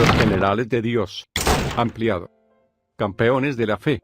Los generales de Dios. Ampliado. Campeones de la fe.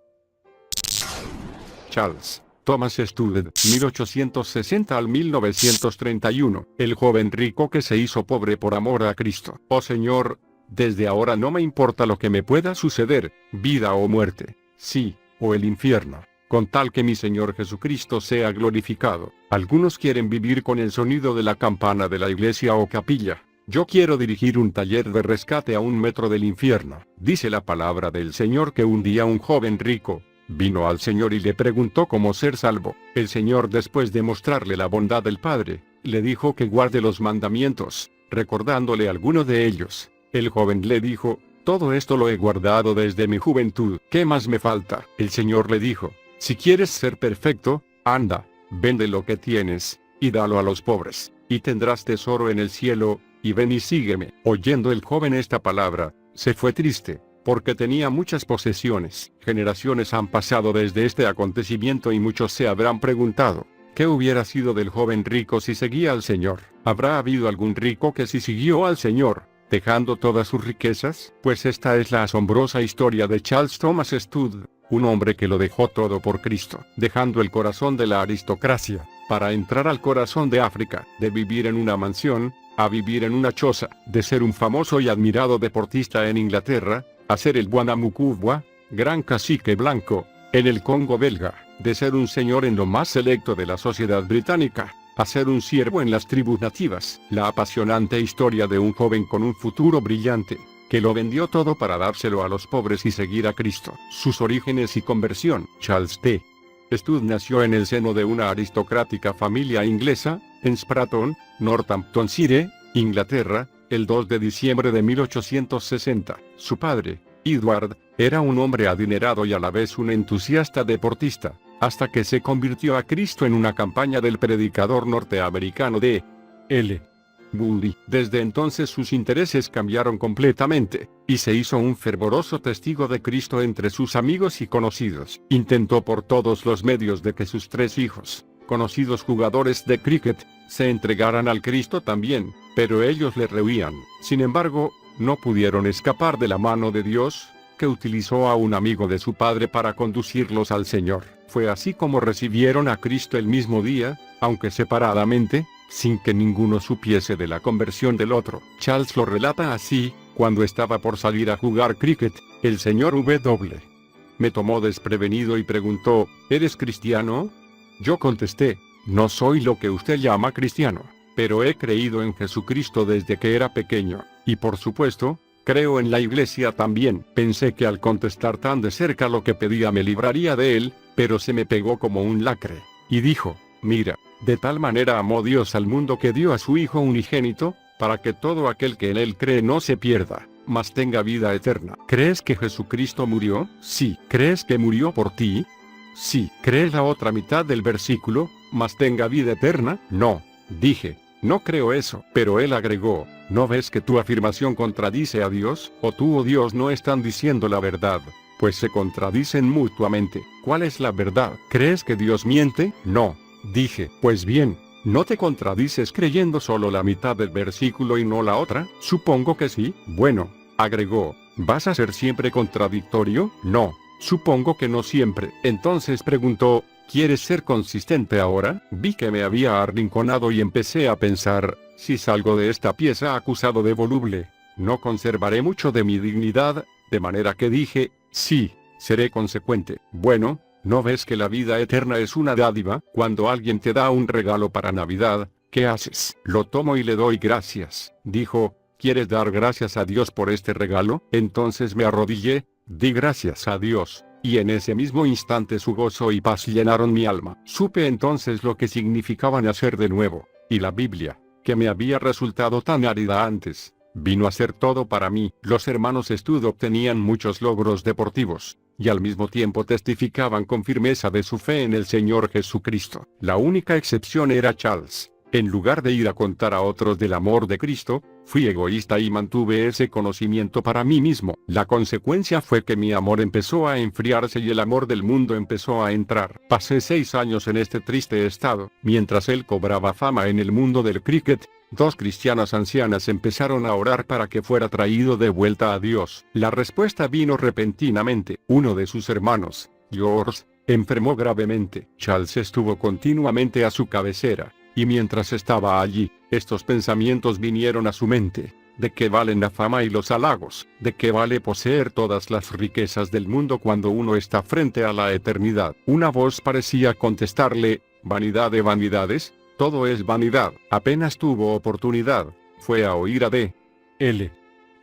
Charles Thomas Student, 1860 al 1931, el joven rico que se hizo pobre por amor a Cristo. Oh Señor, desde ahora no me importa lo que me pueda suceder, vida o muerte, sí, o el infierno, con tal que mi Señor Jesucristo sea glorificado. Algunos quieren vivir con el sonido de la campana de la iglesia o capilla. Yo quiero dirigir un taller de rescate a 1 metro del infierno. Dice la palabra del Señor que un día un joven rico vino al Señor y le preguntó cómo ser salvo. El Señor, después de mostrarle la bondad del Padre, le dijo que guarde los mandamientos, recordándole algunos de ellos. El joven le dijo: todo esto lo he guardado desde mi juventud, ¿qué más me falta? El Señor le dijo: si quieres ser perfecto, anda, vende lo que tienes, y dalo a los pobres, y tendrás tesoro en el cielo, y ven y sígueme. Oyendo el joven esta palabra, se fue triste, porque tenía muchas posesiones. Generaciones han pasado desde este acontecimiento y muchos se habrán preguntado: ¿qué hubiera sido del joven rico si seguía al Señor? ¿Habrá habido algún rico que sí siguió al Señor, dejando todas sus riquezas? Pues esta es la asombrosa historia de Charles Thomas Student, un hombre que lo dejó todo por Cristo, dejando el corazón de la aristocracia, para entrar al corazón de África, de vivir en una mansión, a vivir en una choza, de ser un famoso y admirado deportista en Inglaterra, a ser el Bwanamukubwa, gran cacique blanco, en el Congo belga, de ser un señor en lo más selecto de la sociedad británica, a ser un siervo en las tribus nativas. La apasionante historia de un joven con un futuro brillante, que lo vendió todo para dárselo a los pobres y seguir a Cristo. Sus orígenes y conversión. Charles T. Student nació en el seno de una aristocrática familia inglesa, en Stratton, Northamptonshire, Inglaterra, el 2 de diciembre de 1860. Su padre, Edward, era un hombre adinerado y a la vez un entusiasta deportista, hasta que se convirtió a Cristo en una campaña del predicador norteamericano D. L. Moody. Desde entonces sus intereses cambiaron completamente, y se hizo un fervoroso testigo de Cristo entre sus amigos y conocidos. Intentó por todos los medios de que sus 3 hijos, conocidos jugadores de cricket, se entregaran al Cristo también, pero ellos le rehuían. Sin embargo, no pudieron escapar de la mano de Dios, que utilizó a un amigo de su padre para conducirlos al Señor. Fue así como recibieron a Cristo el mismo día, aunque separadamente, sin que ninguno supiese de la conversión del otro. Charles lo relata así: cuando estaba por salir a jugar cricket, el señor W. me tomó desprevenido y preguntó: ¿eres cristiano? Yo contesté: no soy lo que usted llama cristiano, pero he creído en Jesucristo desde que era pequeño, y por supuesto, creo en la iglesia también. Pensé que al contestar tan de cerca lo que pedía me libraría de él, pero se me pegó como un lacre, y dijo: mira, de tal manera amó Dios al mundo que dio a su Hijo unigénito, para que todo aquel que en él cree no se pierda, mas tenga vida eterna. ¿Crees que Jesucristo murió? Sí. ¿Crees que murió por ti? Sí. ¿Crees la otra mitad del versículo, mas tenga vida eterna? No. Dije: no creo eso. Pero él agregó: ¿no ves que tu afirmación contradice a Dios? ¿O tú o Dios no están diciendo la verdad? Pues se contradicen mutuamente. ¿Cuál es la verdad? ¿Crees que Dios miente? No. Dije: pues bien, ¿no te contradices creyendo solo la mitad del versículo y no la otra? Supongo que sí. Bueno, agregó, ¿vas a ser siempre contradictorio? No. Supongo que no siempre. Entonces preguntó: ¿quieres ser consistente ahora? Vi que me había arrinconado y empecé a pensar: si salgo de esta pieza acusado de voluble, no conservaré mucho de mi dignidad, de manera que dije: sí, seré consecuente. Bueno, ¿no ves que la vida eterna es una dádiva? Cuando alguien te da un regalo para Navidad, ¿qué haces? Lo tomo y le doy gracias. Dijo: ¿quieres dar gracias a Dios por este regalo? Entonces me arrodillé, di gracias a Dios, y en ese mismo instante su gozo y paz llenaron mi alma. Supe entonces lo que significaba nacer de nuevo, y la Biblia, que me había resultado tan árida antes, vino a ser todo para mí. Los hermanos Stud obtenían muchos logros deportivos, y al mismo tiempo testificaban con firmeza de su fe en el Señor Jesucristo. La única excepción era Charles. En lugar de ir a contar a otros del amor de Cristo, fui egoísta y mantuve ese conocimiento para mí mismo. La consecuencia fue que mi amor empezó a enfriarse y el amor del mundo empezó a entrar. Pasé 6 años en este triste estado, mientras él cobraba fama en el mundo del cricket, Dos cristianas ancianas empezaron a orar para que fuera traído de vuelta a Dios. La respuesta vino repentinamente. Uno de sus hermanos, George, enfermó gravemente. Charles estuvo continuamente a su cabecera, y mientras estaba allí, estos pensamientos vinieron a su mente. ¿De qué valen la fama y los halagos? ¿De qué vale poseer todas las riquezas del mundo cuando uno está frente a la eternidad? Una voz parecía contestarle: vanidad de vanidades, todo es vanidad. Apenas tuvo oportunidad, fue a oír a D. L.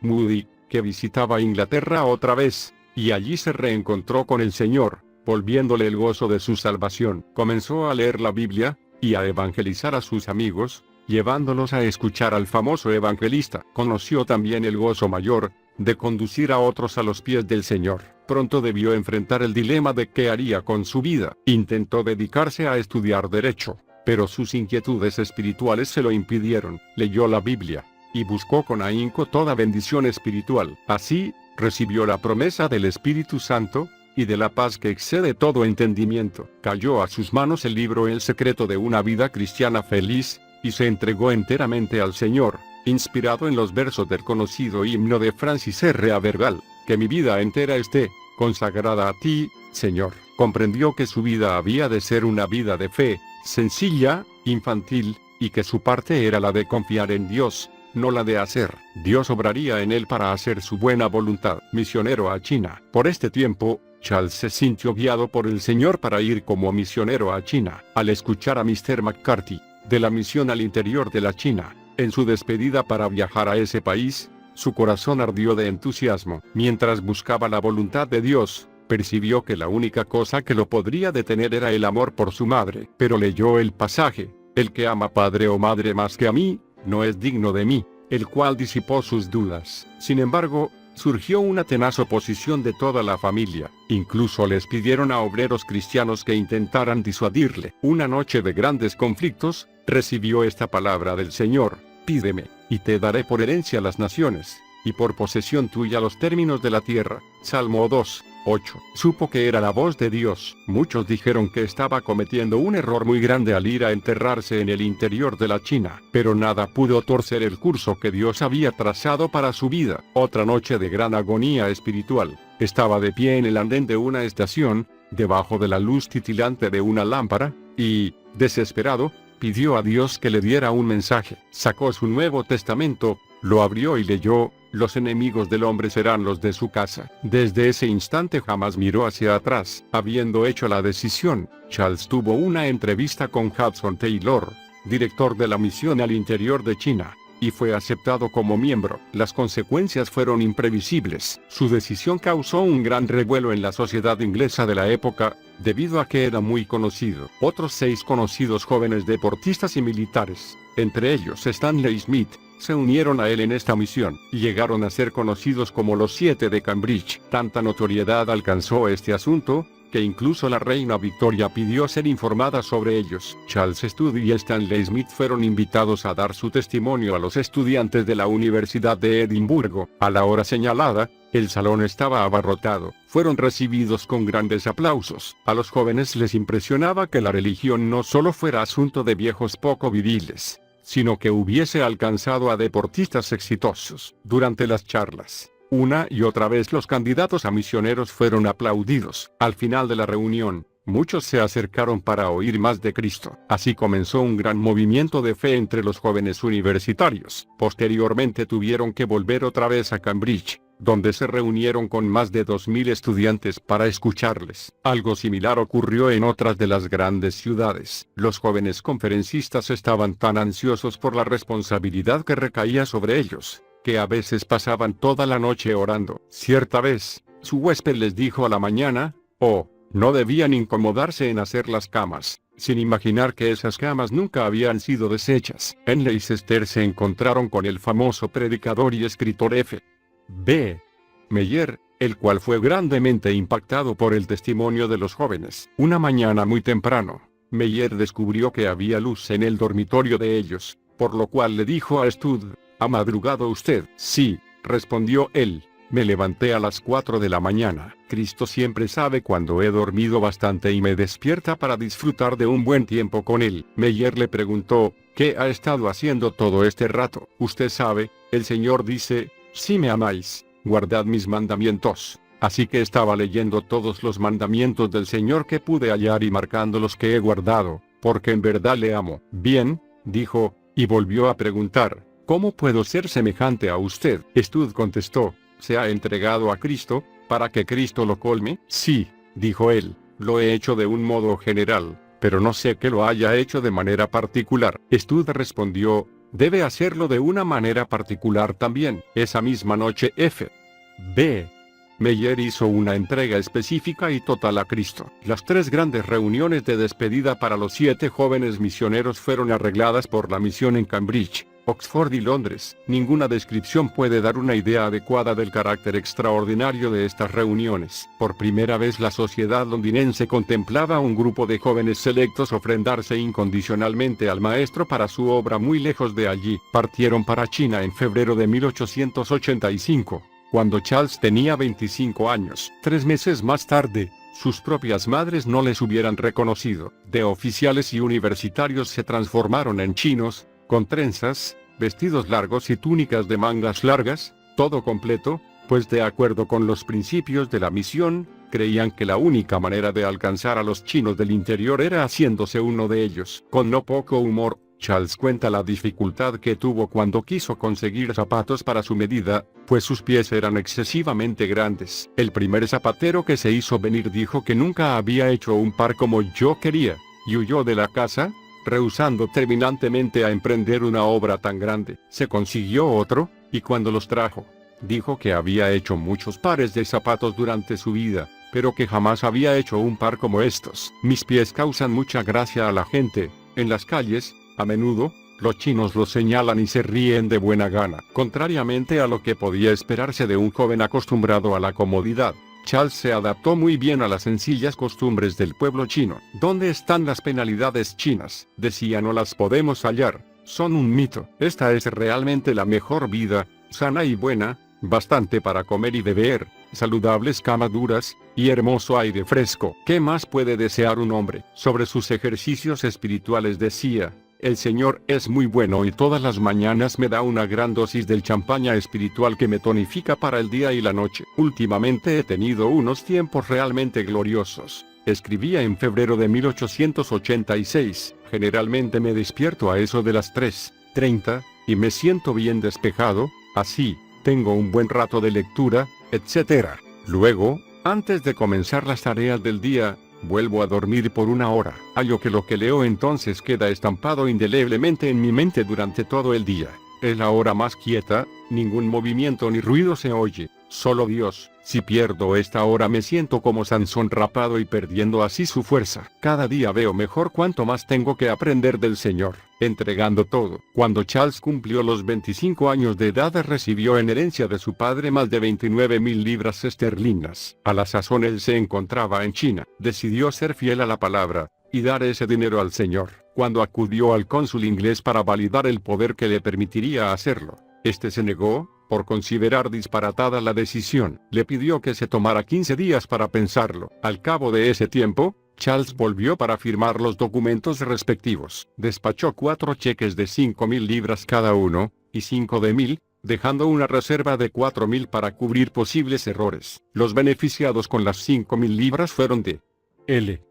Moody, que visitaba Inglaterra otra vez, y allí se reencontró con el Señor, volviéndole el gozo de su salvación. Comenzó a leer la Biblia, y a evangelizar a sus amigos, llevándolos a escuchar al famoso evangelista. Conoció también el gozo mayor, de conducir a otros a los pies del Señor. Pronto debió enfrentar el dilema de qué haría con su vida. Intentó dedicarse a estudiar derecho, pero sus inquietudes espirituales se lo impidieron. Leyó la Biblia, y buscó con ahínco toda bendición espiritual. Así, recibió la promesa del Espíritu Santo, y de la paz que excede todo entendimiento. Cayó a sus manos el libro El secreto de una vida cristiana feliz, y se entregó enteramente al Señor, inspirado en los versos del conocido himno de Francis R. Avergal: que mi vida entera esté consagrada a ti, Señor. Comprendió que su vida había de ser una vida de fe, sencilla, infantil, y que su parte era la de confiar en Dios, no la de hacer. Dios obraría en él para hacer su buena voluntad. Misionero a China. Por este tiempo, Charles se sintió guiado por el Señor para ir como misionero a China. Al escuchar a Mr. McCarthy, de la misión al interior de la China, en su despedida para viajar a ese país, su corazón ardió de entusiasmo. Mientras buscaba la voluntad de Dios, percibió que la única cosa que lo podría detener era el amor por su madre. Pero leyó el pasaje: el que ama padre o madre más que a mí, no es digno de mí, el cual disipó sus dudas. Sin embargo, surgió una tenaz oposición de toda la familia. Incluso les pidieron a obreros cristianos que intentaran disuadirle. Una noche de grandes conflictos, recibió esta palabra del Señor: pídeme, y te daré por herencia las naciones, y por posesión tuya los términos de la tierra. Salmo 2:8. Supo que era la voz de Dios. Muchos dijeron que estaba cometiendo un error muy grande al ir a enterrarse en el interior de la China, pero nada pudo torcer el curso que Dios había trazado para su vida. Otra noche de gran agonía espiritual, estaba de pie en el andén de una estación, debajo de la luz titilante de una lámpara, y, desesperado, pidió a Dios que le diera un mensaje. Sacó su Nuevo Testamento, lo abrió y leyó: los enemigos del hombre serán los de su casa. Desde ese instante jamás miró hacia atrás. Habiendo hecho la decisión, Charles tuvo una entrevista con Hudson Taylor, director de la misión al interior de China, y fue aceptado como miembro. Las consecuencias fueron imprevisibles. Su decisión causó un gran revuelo en la sociedad inglesa de la época, debido a que era muy conocido. Otros 6 conocidos jóvenes deportistas y militares, entre ellos Stanley Smith, se unieron a él en esta misión, y llegaron a ser conocidos como los 7 de Cambridge. Tanta notoriedad alcanzó este asunto, que incluso la reina Victoria pidió ser informada sobre ellos. Charles Studd y Stanley Smith fueron invitados a dar su testimonio a los estudiantes de la Universidad de Edimburgo. A la hora señalada, el salón estaba abarrotado. Fueron recibidos con grandes aplausos. A los jóvenes les impresionaba que la religión no solo fuera asunto de viejos poco viriles, sino que hubiese alcanzado a deportistas exitosos. Durante las charlas, una y otra vez los candidatos a misioneros fueron aplaudidos. Al final de la reunión, muchos se acercaron para oír más de Cristo. Así comenzó un gran movimiento de fe entre los jóvenes universitarios. Posteriormente tuvieron que volver otra vez a Cambridge, donde se reunieron con más de 2000 estudiantes para escucharles. Algo similar ocurrió en otras de las grandes ciudades. Los jóvenes conferencistas estaban tan ansiosos por la responsabilidad que recaía sobre ellos, que a veces pasaban toda la noche orando. Cierta vez, su huésped les dijo a la mañana: oh, no debían incomodarse en hacer las camas, sin imaginar que esas camas nunca habían sido deshechas. En Leicester se encontraron con el famoso predicador y escritor F. B. Meyer, el cual fue grandemente impactado por el testimonio de los jóvenes. Una mañana muy temprano, Meyer descubrió que había luz en el dormitorio de ellos, por lo cual le dijo a Studd: ¿ha madrugado usted? Sí, respondió él, Me levanté a las 4 de la mañana. Cristo siempre sabe cuando he dormido bastante y me despierta para disfrutar de un buen tiempo con él. Meyer le preguntó, ¿qué ha estado haciendo todo este rato? Usted sabe, el Señor dice, si me amáis, guardad mis mandamientos. Así que estaba leyendo todos los mandamientos del Señor que pude hallar y marcando los que he guardado, porque en verdad le amo. Bien, dijo, y volvió a preguntar, ¿cómo puedo ser semejante a usted? Stud contestó, ¿se ha entregado a Cristo, para que Cristo lo colme? Sí, dijo él, lo he hecho de un modo general, pero no sé que lo haya hecho de manera particular. Stud respondió, debe hacerlo de una manera particular también. Esa misma noche F.B. Meyer hizo una entrega específica y total a Cristo. Las 3 grandes reuniones de despedida para los 7 jóvenes misioneros fueron arregladas por la misión en Cambridge, Oxford y Londres. Ninguna descripción puede dar una idea adecuada del carácter extraordinario de estas reuniones. Por primera vez la sociedad londinense contemplaba a un grupo de jóvenes selectos ofrendarse incondicionalmente al maestro para su obra muy lejos de allí. Partieron para China en febrero de 1885. Cuando Charles tenía 25 años. 3 meses más tarde, sus propias madres no les hubieran reconocido. De oficiales y universitarios se transformaron en chinos, con trenzas, vestidos largos y túnicas de mangas largas, todo completo, pues de acuerdo con los principios de la misión, creían que la única manera de alcanzar a los chinos del interior era haciéndose uno de ellos. Con no poco humor, Charles cuenta la dificultad que tuvo cuando quiso conseguir zapatos para su medida, pues sus pies eran excesivamente grandes. El primer zapatero que se hizo venir dijo que nunca había hecho un par como yo quería, y huyó de la casa, rehusando terminantemente a emprender una obra tan grande. Se consiguió otro, y cuando los trajo, dijo que había hecho muchos pares de zapatos durante su vida, pero que jamás había hecho un par como estos. Mis pies causan mucha gracia a la gente, en las calles. A menudo, los chinos los señalan y se ríen de buena gana. Contrariamente a lo que podía esperarse de un joven acostumbrado a la comodidad, Charles se adaptó muy bien a las sencillas costumbres del pueblo chino. ¿Dónde están las penalidades chinas? Decía, no las podemos hallar, son un mito. Esta es realmente la mejor vida, sana y buena, bastante para comer y beber, saludables camas duras, y hermoso aire fresco. ¿Qué más puede desear un hombre? Sobre sus ejercicios espirituales decía, el Señor es muy bueno y todas las mañanas me da una gran dosis del champaña espiritual que me tonifica para el día y la noche. Últimamente he tenido unos tiempos realmente gloriosos. Escribía en febrero de 1886, generalmente me despierto a eso de las 3:30, y me siento bien despejado, así, tengo un buen rato de lectura, etc. Luego, antes de comenzar las tareas del día, vuelvo a dormir por 1 hora. Hallo que lo que leo entonces queda estampado indeleblemente en mi mente durante todo el día. Es la hora más quieta, ningún movimiento ni ruido se oye, solo Dios. Si pierdo esta hora me siento como Sansón rapado y perdiendo así su fuerza. Cada día veo mejor cuánto más tengo que aprender del Señor, entregando todo. Cuando Charles cumplió los 25 años de edad recibió en herencia de su padre más de 29,000 libras esterlinas. A la sazón él se encontraba en China. Decidió ser fiel a la palabra, y dar ese dinero al Señor. Cuando acudió al cónsul inglés para validar el poder que le permitiría hacerlo, este se negó, por considerar disparatada la decisión. Le pidió que se tomara 15 días para pensarlo. Al cabo de ese tiempo, Charles volvió para firmar los documentos respectivos. Despachó 4 cheques de 5,000 libras cada uno, y 5 de 1,000, dejando una reserva de 4,000 para cubrir posibles errores. Los beneficiados con las 5,000 libras fueron de L.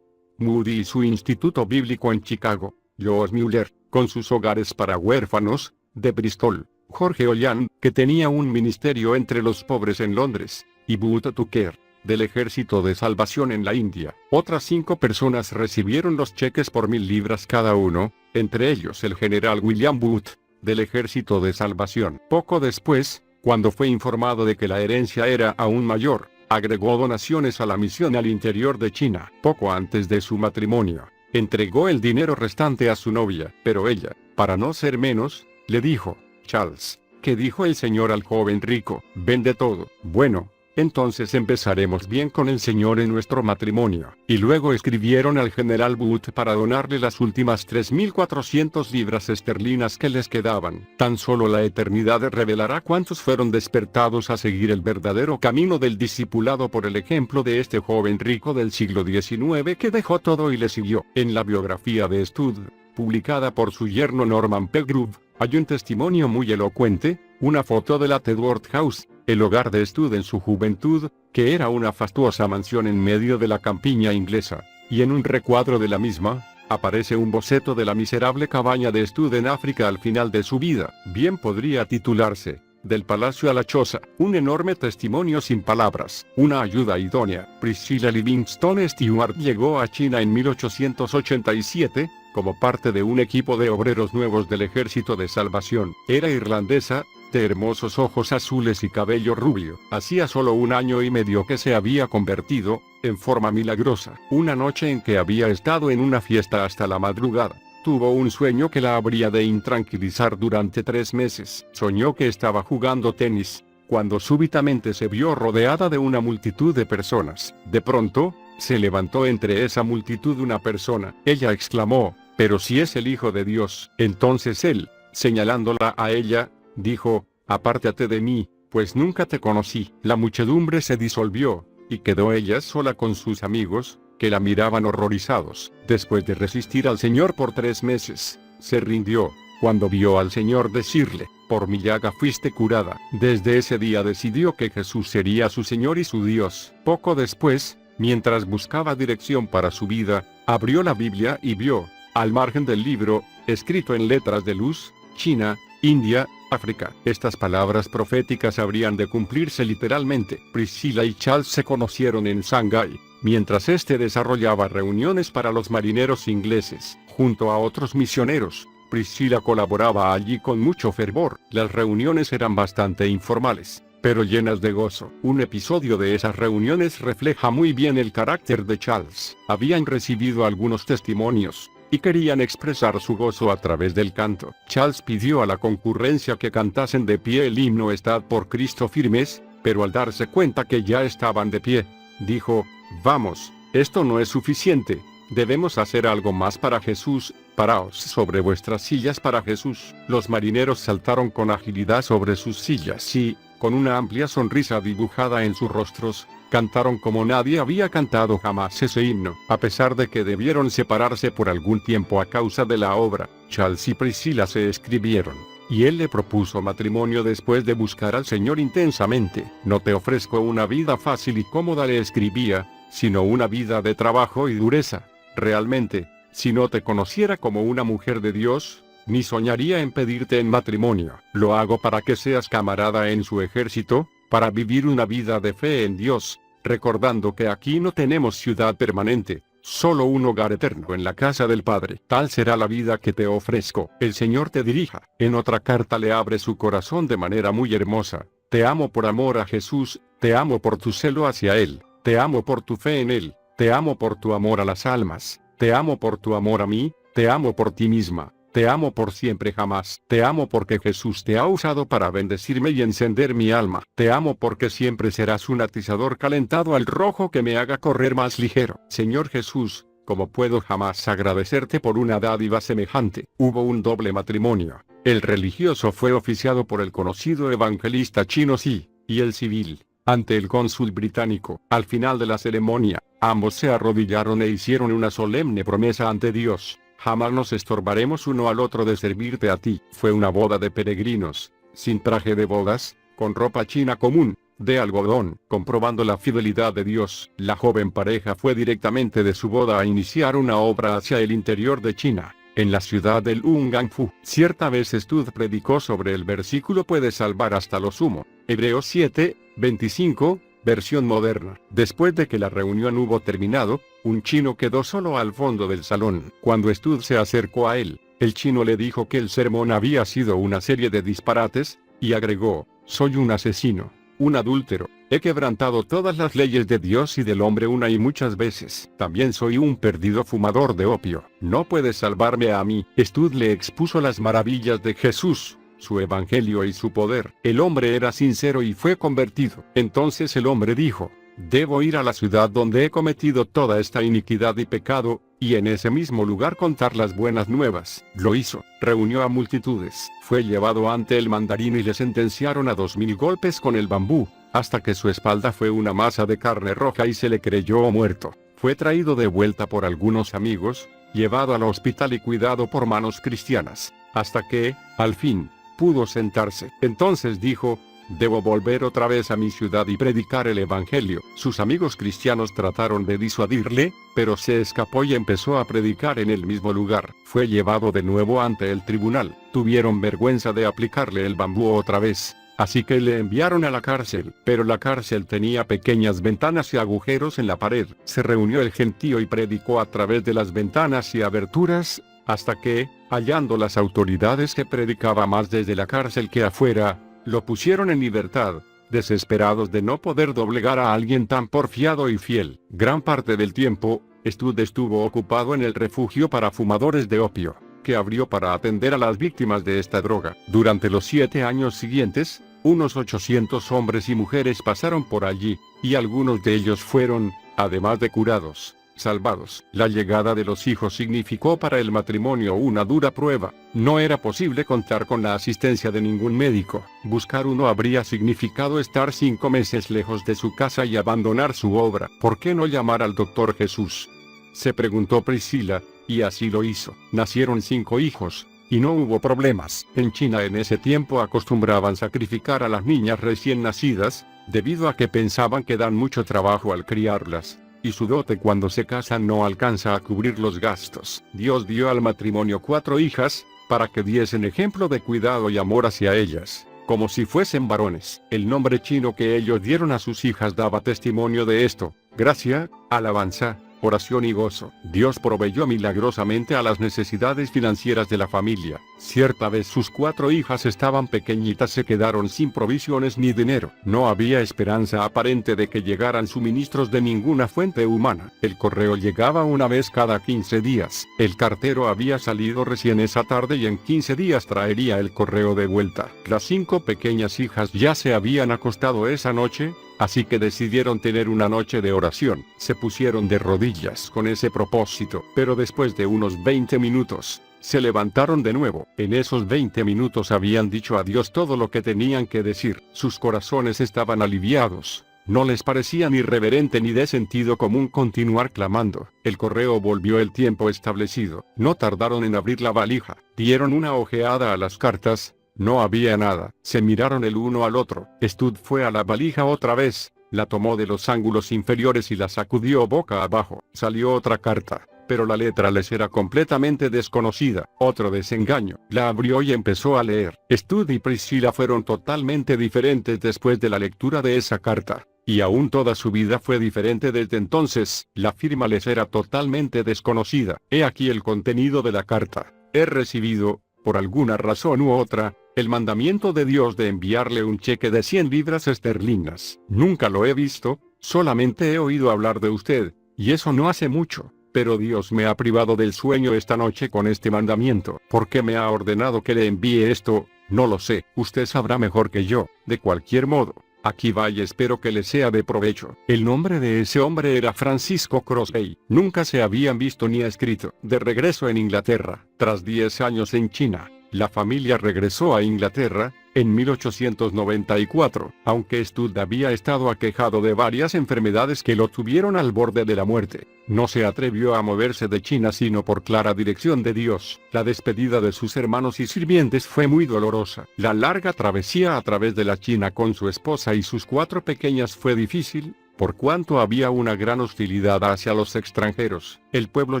Moody y su Instituto Bíblico en Chicago, George Mueller, con sus hogares para huérfanos, de Bristol, Jorge Ollan, que tenía un ministerio entre los pobres en Londres, y Booth Tucker, del Ejército de Salvación en la India. Otras 5 personas recibieron los cheques por 1,000 libras cada uno, entre ellos el general William Booth, del Ejército de Salvación. Poco después, cuando fue informado de que la herencia era aún mayor, agregó donaciones a la misión al interior de China. Poco antes de su matrimonio, entregó el dinero restante a su novia, pero ella, para no ser menos, le dijo, Charles, ¿qué dijo el Señor al joven rico? Vende todo. Bueno, entonces empezaremos bien con el Señor en nuestro matrimonio. Y luego escribieron al general Booth para donarle las últimas 3.400 libras esterlinas que les quedaban. Tan solo la eternidad revelará cuántos fueron despertados a seguir el verdadero camino del discipulado por el ejemplo de este joven rico del siglo XIX que dejó todo y le siguió. En la biografía de Stud, publicada por su yerno Norman Pelgrove, hay un testimonio muy elocuente, una foto de la Tedworth House, el hogar de Stud en su juventud, que era una fastuosa mansión en medio de la campiña inglesa, y en un recuadro de la misma, aparece un boceto de la miserable cabaña de Stud en África al final de su vida. Bien podría titularse, Del palacio a la choza, un enorme testimonio sin palabras, una ayuda idónea. Priscilla Livingston Stewart llegó a China en 1887, como parte de un equipo de obreros nuevos del Ejército de Salvación. Era irlandesa, de hermosos ojos azules y cabello rubio. Hacía solo 1 año y medio que se había convertido, en forma milagrosa. Una noche en que había estado en una fiesta hasta la madrugada, tuvo un sueño que la habría de intranquilizar durante 3 meses. Soñó que estaba jugando tenis, cuando súbitamente se vio rodeada de una multitud de personas. De pronto, se levantó entre esa multitud una persona. Ella exclamó, «Pero si es el Hijo de Dios». Entonces él, señalándola a ella, dijo, «Apártate de mí, pues nunca te conocí». La muchedumbre se disolvió, y quedó ella sola con sus amigos, que la miraban horrorizados. Después de resistir al Señor por 3 meses, se rindió, cuando vio al Señor decirle, «Por mi llaga fuiste curada». Desde ese día decidió que Jesús sería su Señor y su Dios. Poco después, mientras buscaba dirección para su vida, abrió la Biblia y vio, al margen del libro, escrito en letras de luz, China, India, África. Estas palabras proféticas habrían de cumplirse literalmente. Priscilla y Charles se conocieron en Shanghái, mientras este desarrollaba reuniones para los marineros ingleses, junto a otros misioneros. Priscilla colaboraba allí con mucho fervor. Las reuniones eran bastante informales, pero llenas de gozo. Un episodio de esas reuniones refleja muy bien el carácter de Charles. Habían recibido algunos testimonios, y querían expresar su gozo a través del canto. Charles pidió a la concurrencia que cantasen de pie el himno «Estad por Cristo firmes», pero al darse cuenta que ya estaban de pie, dijo, «Vamos, esto no es suficiente, debemos hacer algo más para Jesús, paraos sobre vuestras sillas para Jesús». Los marineros saltaron con agilidad sobre sus sillas y, con una amplia sonrisa dibujada en sus rostros, cantaron como nadie había cantado jamás ese himno. A pesar de que debieron separarse por algún tiempo a causa de la obra, Charles y Priscilla se escribieron, y él le propuso matrimonio después de buscar al Señor intensamente. «No te ofrezco una vida fácil y cómoda», le escribía, «sino una vida de trabajo y dureza. Realmente, si no te conociera como una mujer de Dios, ni soñaría en pedirte en matrimonio. Lo hago para que seas camarada en su ejército, para vivir una vida de fe en Dios, recordando que aquí no tenemos ciudad permanente, solo un hogar eterno en la casa del Padre. Tal será la vida que te ofrezco. El Señor te dirija». En otra carta le abre su corazón de manera muy hermosa. «Te amo por amor a Jesús, te amo por tu celo hacia Él, te amo por tu fe en Él, te amo por tu amor a las almas, te amo por tu amor a mí, te amo por ti misma. Te amo por siempre jamás. Te amo porque Jesús te ha usado para bendecirme y encender mi alma. Te amo porque siempre serás un atizador calentado al rojo que me haga correr más ligero. Señor Jesús, ¿cómo puedo jamás agradecerte por una dádiva semejante?» Hubo un doble matrimonio. El religioso fue oficiado por el conocido evangelista chino Xi, y el civil, ante el cónsul británico. Al final de la ceremonia, ambos se arrodillaron e hicieron una solemne promesa ante Dios: «Jamás nos estorbaremos uno al otro de servirte a ti». Fue una boda de peregrinos, sin traje de bodas, con ropa china común, de algodón. Comprobando la fidelidad de Dios, la joven pareja fue directamente de su boda a iniciar una obra hacia el interior de China, en la ciudad del Ungangfu. Cierta vez Stud predicó sobre el versículo «Puede salvar hasta lo sumo». Hebreos 7, 25, versión moderna. Después de que la reunión hubo terminado, un chino quedó solo al fondo del salón. Cuando Stud se acercó a él, el chino le dijo que el sermón había sido una serie de disparates, y agregó: «Soy un asesino, un adúltero, he quebrantado todas las leyes de Dios y del hombre una y muchas veces. También soy un perdido fumador de opio. No puedes salvarme a mí». Stud le expuso las maravillas de Jesús, su evangelio y su poder. El hombre era sincero y fue convertido. Entonces el hombre dijo: debo ir a la ciudad donde he cometido toda esta iniquidad y pecado, y en ese mismo lugar contar las buenas nuevas. Lo hizo, reunió a multitudes, fue llevado ante el mandarín y le sentenciaron a 2000 golpes con el bambú, hasta que su espalda fue una masa de carne roja y se le creyó muerto. Fue traído de vuelta por algunos amigos, llevado al hospital y cuidado por manos cristianas, hasta que, al fin, pudo sentarse. Entonces dijo: debo volver otra vez a mi ciudad y predicar el evangelio. Sus amigos cristianos trataron de disuadirle, pero se escapó y empezó a predicar en el mismo lugar. Fue llevado de nuevo ante el tribunal. Tuvieron vergüenza de aplicarle el bambú otra vez, así que le enviaron a la cárcel. Pero la cárcel tenía pequeñas ventanas y agujeros en la pared. Se reunió el gentío y predicó a través de las ventanas y aberturas, hasta que, hallando las autoridades que predicaba más desde la cárcel que afuera, lo pusieron en libertad, desesperados de no poder doblegar a alguien tan porfiado y fiel. Gran parte del tiempo, Stud estuvo ocupado en el refugio para fumadores de opio, que abrió para atender a las víctimas de esta droga. Durante los 7 años siguientes, unos 800 hombres y mujeres pasaron por allí, y algunos de ellos fueron, además de curados, salvados. La llegada de los hijos significó para el matrimonio una dura prueba. No era posible contar con la asistencia de ningún médico. Buscar uno habría significado estar 5 meses lejos de su casa y abandonar su obra. ¿Por qué no llamar al doctor Jesús?, se preguntó Priscila, y así lo hizo. Nacieron 5 hijos, y no hubo problemas. En China en ese tiempo acostumbraban sacrificar a las niñas recién nacidas, debido a que pensaban que dan mucho trabajo al criarlas, y su dote cuando se casan no alcanza a cubrir los gastos. Dios dio al matrimonio 4 hijas, para que diesen ejemplo de cuidado y amor hacia ellas, como si fuesen varones. El nombre chino que ellos dieron a sus hijas daba testimonio de esto: gracia, alabanza, oración y gozo. Dios proveyó milagrosamente a las necesidades financieras de la familia. Cierta vez sus 4 hijas estaban pequeñitas, se quedaron sin provisiones ni dinero. No había esperanza aparente de que llegaran suministros de ninguna fuente humana. El correo llegaba una vez cada 15 días. El cartero había salido recién esa tarde y en 15 días traería el correo de vuelta. Las 5 pequeñas hijas ya se habían acostado esa noche, así que decidieron tener una noche de oración. Se pusieron de rodillas con ese propósito, pero después de unos 20 minutos, se levantaron de nuevo. En esos 20 minutos habían dicho a Dios todo lo que tenían que decir. Sus corazones estaban aliviados. No les parecía ni irreverente ni de sentido común continuar clamando. El correo volvió el tiempo establecido. No tardaron en abrir la valija. Dieron una ojeada a las cartas. No había nada. Se miraron el uno al otro. Stud fue a la valija otra vez, la tomó de los ángulos inferiores y la sacudió boca abajo. Salió otra carta, pero la letra les era completamente desconocida. Otro desengaño. La abrió y empezó a leer. Stud y Priscila fueron totalmente diferentes después de la lectura de esa carta, y aún toda su vida fue diferente desde entonces. La firma les era totalmente desconocida. He aquí el contenido de la carta. He recibido, por alguna razón u otra, el mandamiento de Dios de enviarle un cheque de 100 libras esterlinas. Nunca lo he visto, solamente he oído hablar de usted, y eso no hace mucho. Pero Dios me ha privado del sueño esta noche con este mandamiento. ¿Por qué me ha ordenado que le envíe esto? No lo sé. Usted sabrá mejor que yo. De cualquier modo, aquí va y espero que le sea de provecho. El nombre de ese hombre era Francisco Crosby. Nunca se habían visto ni escrito. De regreso en Inglaterra, tras 10 años en China, la familia regresó a Inglaterra, en 1894, aunque Stud había estado aquejado de varias enfermedades que lo tuvieron al borde de la muerte. No se atrevió a moverse de China sino por clara dirección de Dios. La despedida de sus hermanos y sirvientes fue muy dolorosa. La larga travesía a través de la China con su esposa y sus 4 pequeñas fue difícil, por cuanto había una gran hostilidad hacia los extranjeros. El pueblo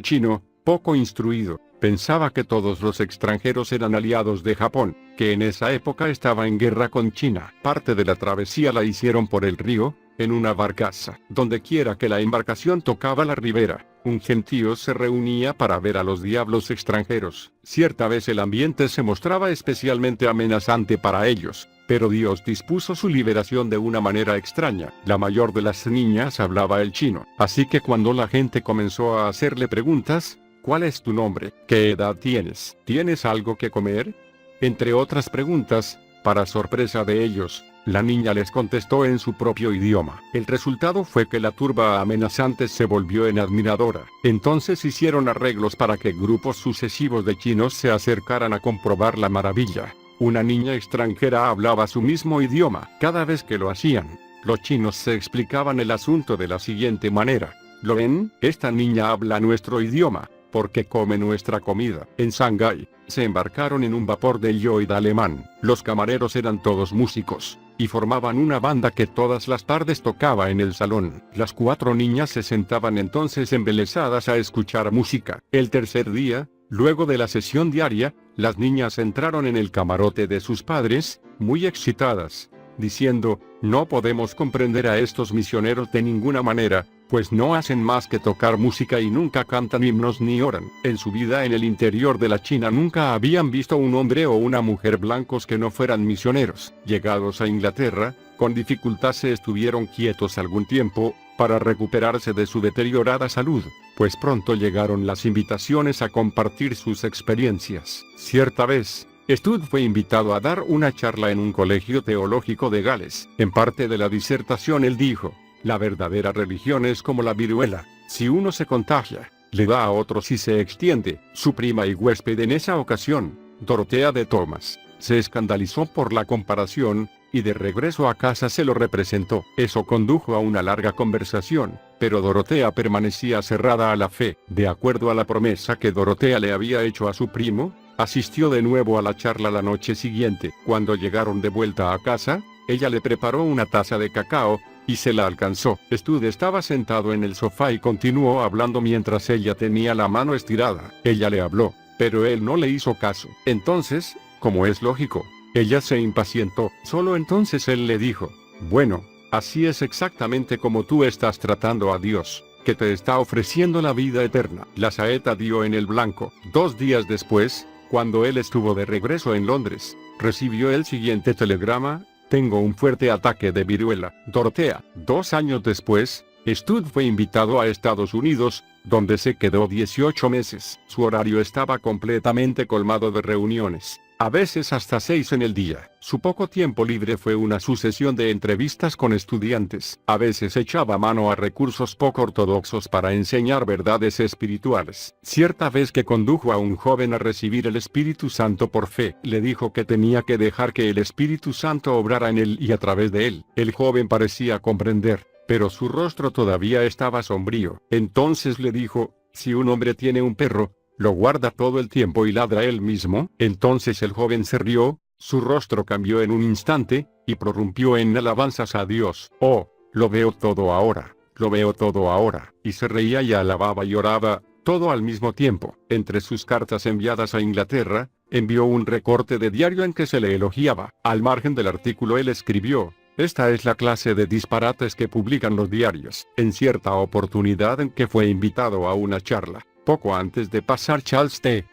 chino, poco instruido, pensaba que todos los extranjeros eran aliados de Japón, que en esa época estaba en guerra con China. Parte de la travesía la hicieron por el río, en una barcaza. Donde quiera que la embarcación tocaba la ribera, un gentío se reunía para ver a los diablos extranjeros. Cierta vez el ambiente se mostraba especialmente amenazante para ellos, pero Dios dispuso su liberación de una manera extraña. La mayor de las niñas hablaba el chino, así que cuando la gente comenzó a hacerle preguntas: ¿cuál es tu nombre? ¿Qué edad tienes? ¿Tienes algo que comer? Entre otras preguntas, para sorpresa de ellos, la niña les contestó en su propio idioma. El resultado fue que la turba amenazante se volvió en admiradora. Entonces hicieron arreglos para que grupos sucesivos de chinos se acercaran a comprobar la maravilla. Una niña extranjera hablaba su mismo idioma. Cada vez que lo hacían, los chinos se explicaban el asunto de la siguiente manera. ¿Lo ven? Esta niña habla nuestro idioma, porque come nuestra comida. En Shanghái, se embarcaron en un vapor de yoid alemán. Los camareros eran todos músicos, y formaban una banda que todas las tardes tocaba en el salón. Las 4 niñas se sentaban entonces embelesadas a escuchar música. El tercer día, luego de la sesión diaria, las niñas entraron en el camarote de sus padres, muy excitadas, diciendo, no podemos comprender a estos misioneros de ninguna manera, pues no hacen más que tocar música y nunca cantan himnos ni oran. En su vida en el interior de la China nunca habían visto un hombre o una mujer blancos que no fueran misioneros. Llegados a Inglaterra, con dificultad se estuvieron quietos algún tiempo, para recuperarse de su deteriorada salud, pues pronto llegaron las invitaciones a compartir sus experiencias. Cierta vez, Stud fue invitado a dar una charla en un colegio teológico de Gales. En parte de la disertación él dijo, la verdadera religión es como la viruela, si uno se contagia, le da a otro si se extiende. Su prima y huésped en esa ocasión, Dorotea de Thomas, se escandalizó por la comparación, y de regreso a casa se lo representó. Eso condujo a una larga conversación, pero Dorotea permanecía cerrada a la fe. De acuerdo a la promesa que Dorotea le había hecho a su primo, asistió de nuevo a la charla la noche siguiente. Cuando llegaron de vuelta a casa, ella le preparó una taza de cacao, y se la alcanzó. Stud estaba sentado en el sofá y continuó hablando mientras ella tenía la mano estirada. Ella le habló, pero él no le hizo caso. Entonces, como es lógico, ella se impacientó. Solo entonces él le dijo, bueno, así es exactamente como tú estás tratando a Dios, que te está ofreciendo la vida eterna. La saeta dio en el blanco. 2 días después, cuando él estuvo de regreso en Londres, recibió el siguiente telegrama, tengo un fuerte ataque de viruela. Dorotea. 2 años después, Stud fue invitado a Estados Unidos, donde se quedó 18 meses. Su horario estaba completamente colmado de reuniones, a veces hasta 6 en el día. Su poco tiempo libre fue una sucesión de entrevistas con estudiantes. A veces echaba mano a recursos poco ortodoxos para enseñar verdades espirituales. Cierta vez que condujo a un joven a recibir el Espíritu Santo por fe, le dijo que tenía que dejar que el Espíritu Santo obrara en él y a través de él. El joven parecía comprender, pero su rostro todavía estaba sombrío. Entonces le dijo, si un hombre tiene un perro, ¿lo guarda todo el tiempo y ladra él mismo? Entonces el joven se rió, su rostro cambió en un instante, y prorrumpió en alabanzas a Dios. Oh, lo veo todo ahora, lo veo todo ahora. Y se reía y alababa y oraba, todo al mismo tiempo. Entre sus cartas enviadas a Inglaterra, envió un recorte de diario en que se le elogiaba. Al margen del artículo él escribió, esta es la clase de disparates que publican los diarios. En cierta oportunidad en que fue invitado a una charla, poco antes de pasar Charles T.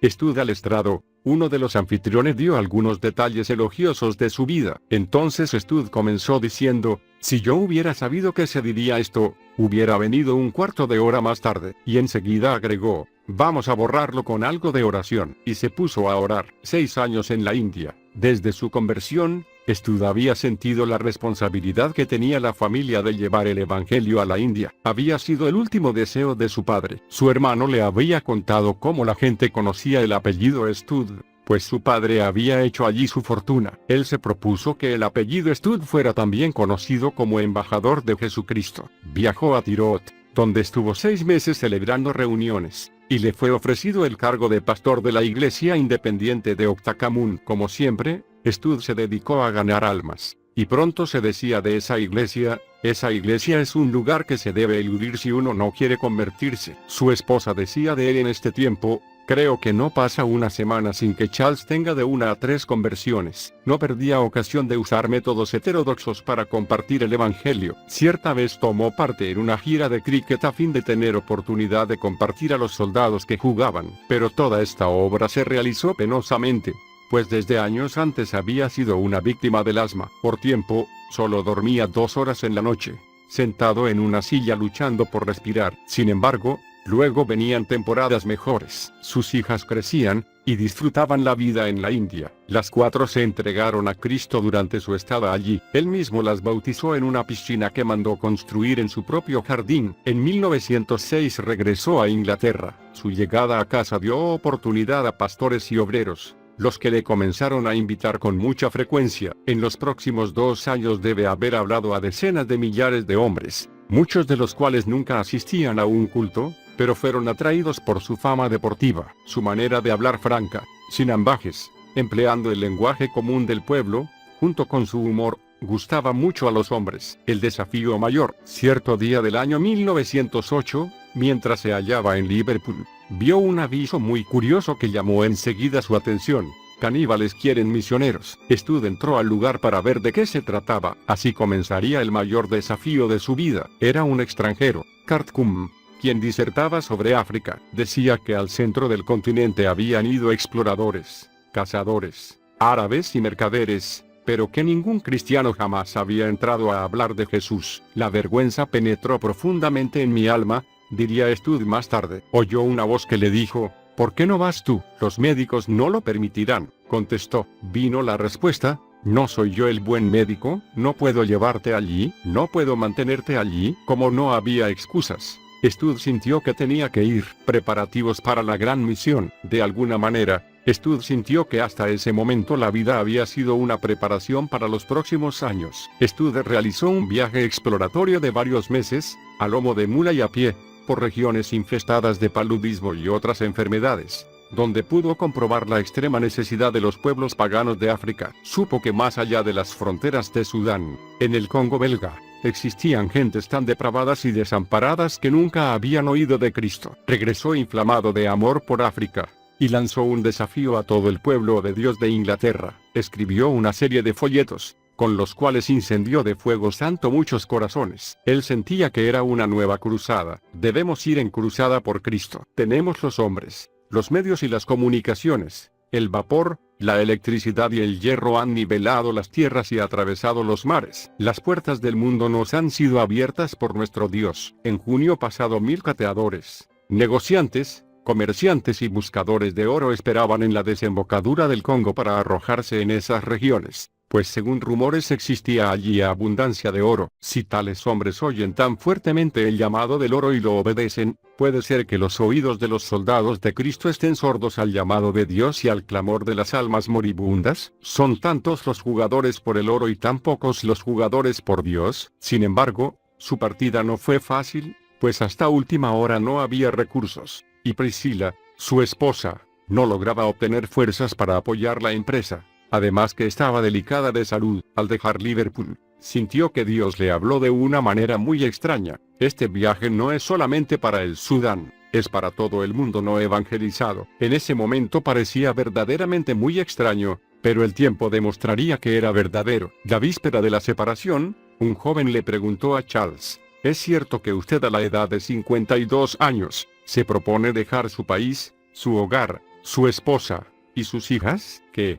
Stud al estrado, uno de los anfitriones dio algunos detalles elogiosos de su vida. Entonces Stud comenzó diciendo, si yo hubiera sabido que se diría esto, hubiera venido un cuarto de hora más tarde. Y enseguida agregó, vamos a borrarlo con algo de oración. Y se puso a orar. 6 años en la India. Desde su conversión, Stud había sentido la responsabilidad que tenía la familia de llevar el evangelio a la India. Había sido el último deseo de su padre. Su hermano le había contado cómo la gente conocía el apellido Stud, pues su padre había hecho allí su fortuna. Él se propuso que el apellido Stud fuera también conocido como embajador de Jesucristo. Viajó a Tirot, donde estuvo 6 meses celebrando reuniones, y le fue ofrecido el cargo de pastor de la iglesia independiente de Octacamun. Como siempre, Stud se dedicó a ganar almas, y pronto se decía de esa iglesia es un lugar que se debe eludir si uno no quiere convertirse. Su esposa decía de él en este tiempo, creo que no pasa una semana sin que Charles tenga de 1 a 3 conversiones. No perdía ocasión de usar métodos heterodoxos para compartir el evangelio. Cierta vez tomó parte en una gira de cricket a fin de tener oportunidad de compartir a los soldados que jugaban, pero toda esta obra se realizó penosamente, pues desde años antes había sido una víctima del asma. Por tiempo, solo dormía 2 horas en la noche, sentado en una silla luchando por respirar. Sin embargo, luego venían temporadas mejores. Sus hijas crecían, y disfrutaban la vida en la India. Las 4 se entregaron a Cristo durante su estada allí. Él mismo las bautizó en una piscina que mandó construir en su propio jardín. En 1906 regresó a Inglaterra. Su llegada a casa dio oportunidad a pastores y obreros, los que le comenzaron a invitar con mucha frecuencia. En los próximos 2 años debe haber hablado a decenas de millares de hombres, muchos de los cuales nunca asistían a un culto, pero fueron atraídos por su fama deportiva, su manera de hablar franca, sin ambajes, empleando el lenguaje común del pueblo, junto con su humor, gustaba mucho a los hombres. El desafío mayor. Cierto día del año 1908, mientras se hallaba en Liverpool, vio un aviso muy curioso que llamó enseguida su atención. Caníbales quieren misioneros. Stud entró al lugar para ver de qué se trataba. Así comenzaría el mayor desafío de su vida. Era un extranjero, Cartcum, quien disertaba sobre África. Decía que al centro del continente habían ido exploradores, cazadores, árabes y mercaderes, pero que ningún cristiano jamás había entrado a hablar de Jesús. La vergüenza penetró profundamente en mi alma, diría Stud más tarde. Oyó una voz que le dijo: ¿por qué no vas tú? Los médicos no lo permitirán, contestó. Vino la respuesta: ¿no soy yo el buen médico? ¿No puedo llevarte allí? ¿No puedo mantenerte allí? Como no había excusas, Stud sintió que tenía que ir. Preparativos para la gran misión. De alguna manera, Stud sintió que hasta ese momento la vida había sido una preparación para los próximos años. Stud realizó un viaje exploratorio de varios meses, a lomo de mula y a pie, por regiones infestadas de paludismo y otras enfermedades, donde pudo comprobar la extrema necesidad de los pueblos paganos de África. Supo que más allá de las fronteras de Sudán, en el Congo belga, existían gentes tan depravadas y desamparadas que nunca habían oído de Cristo. Regresó inflamado de amor por África, y lanzó un desafío a todo el pueblo de Dios de Inglaterra. Escribió una serie de folletos, con los cuales incendió de fuego santo muchos corazones. Él sentía que era una nueva cruzada. Debemos ir en cruzada por Cristo. Tenemos los hombres, los medios y las comunicaciones. El vapor, la electricidad y el hierro han nivelado las tierras y atravesado los mares. Las puertas del mundo nos han sido abiertas por nuestro Dios. En junio pasado 1000 cateadores, negociantes, comerciantes y buscadores de oro esperaban en la desembocadura del Congo para arrojarse en esas regiones, pues según rumores existía allí abundancia de oro. Si tales hombres oyen tan fuertemente el llamado del oro y lo obedecen, puede ser que los oídos de los soldados de Cristo estén sordos al llamado de Dios y al clamor de las almas moribundas. Son tantos los jugadores por el oro y tan pocos los jugadores por Dios. Sin embargo, su partida no fue fácil, pues hasta última hora no había recursos, y Priscila, su esposa, no lograba obtener fuerzas para apoyar la empresa. Además que estaba delicada de salud. Al dejar Liverpool, sintió que Dios le habló de una manera muy extraña. Este viaje no es solamente para el Sudán, es para todo el mundo no evangelizado. En ese momento parecía verdaderamente muy extraño, pero el tiempo demostraría que era verdadero. La víspera de la separación, un joven le preguntó a Charles: ¿es cierto que usted a la edad de 52 años, se propone dejar su país, su hogar, su esposa, y sus hijas? ¿Qué?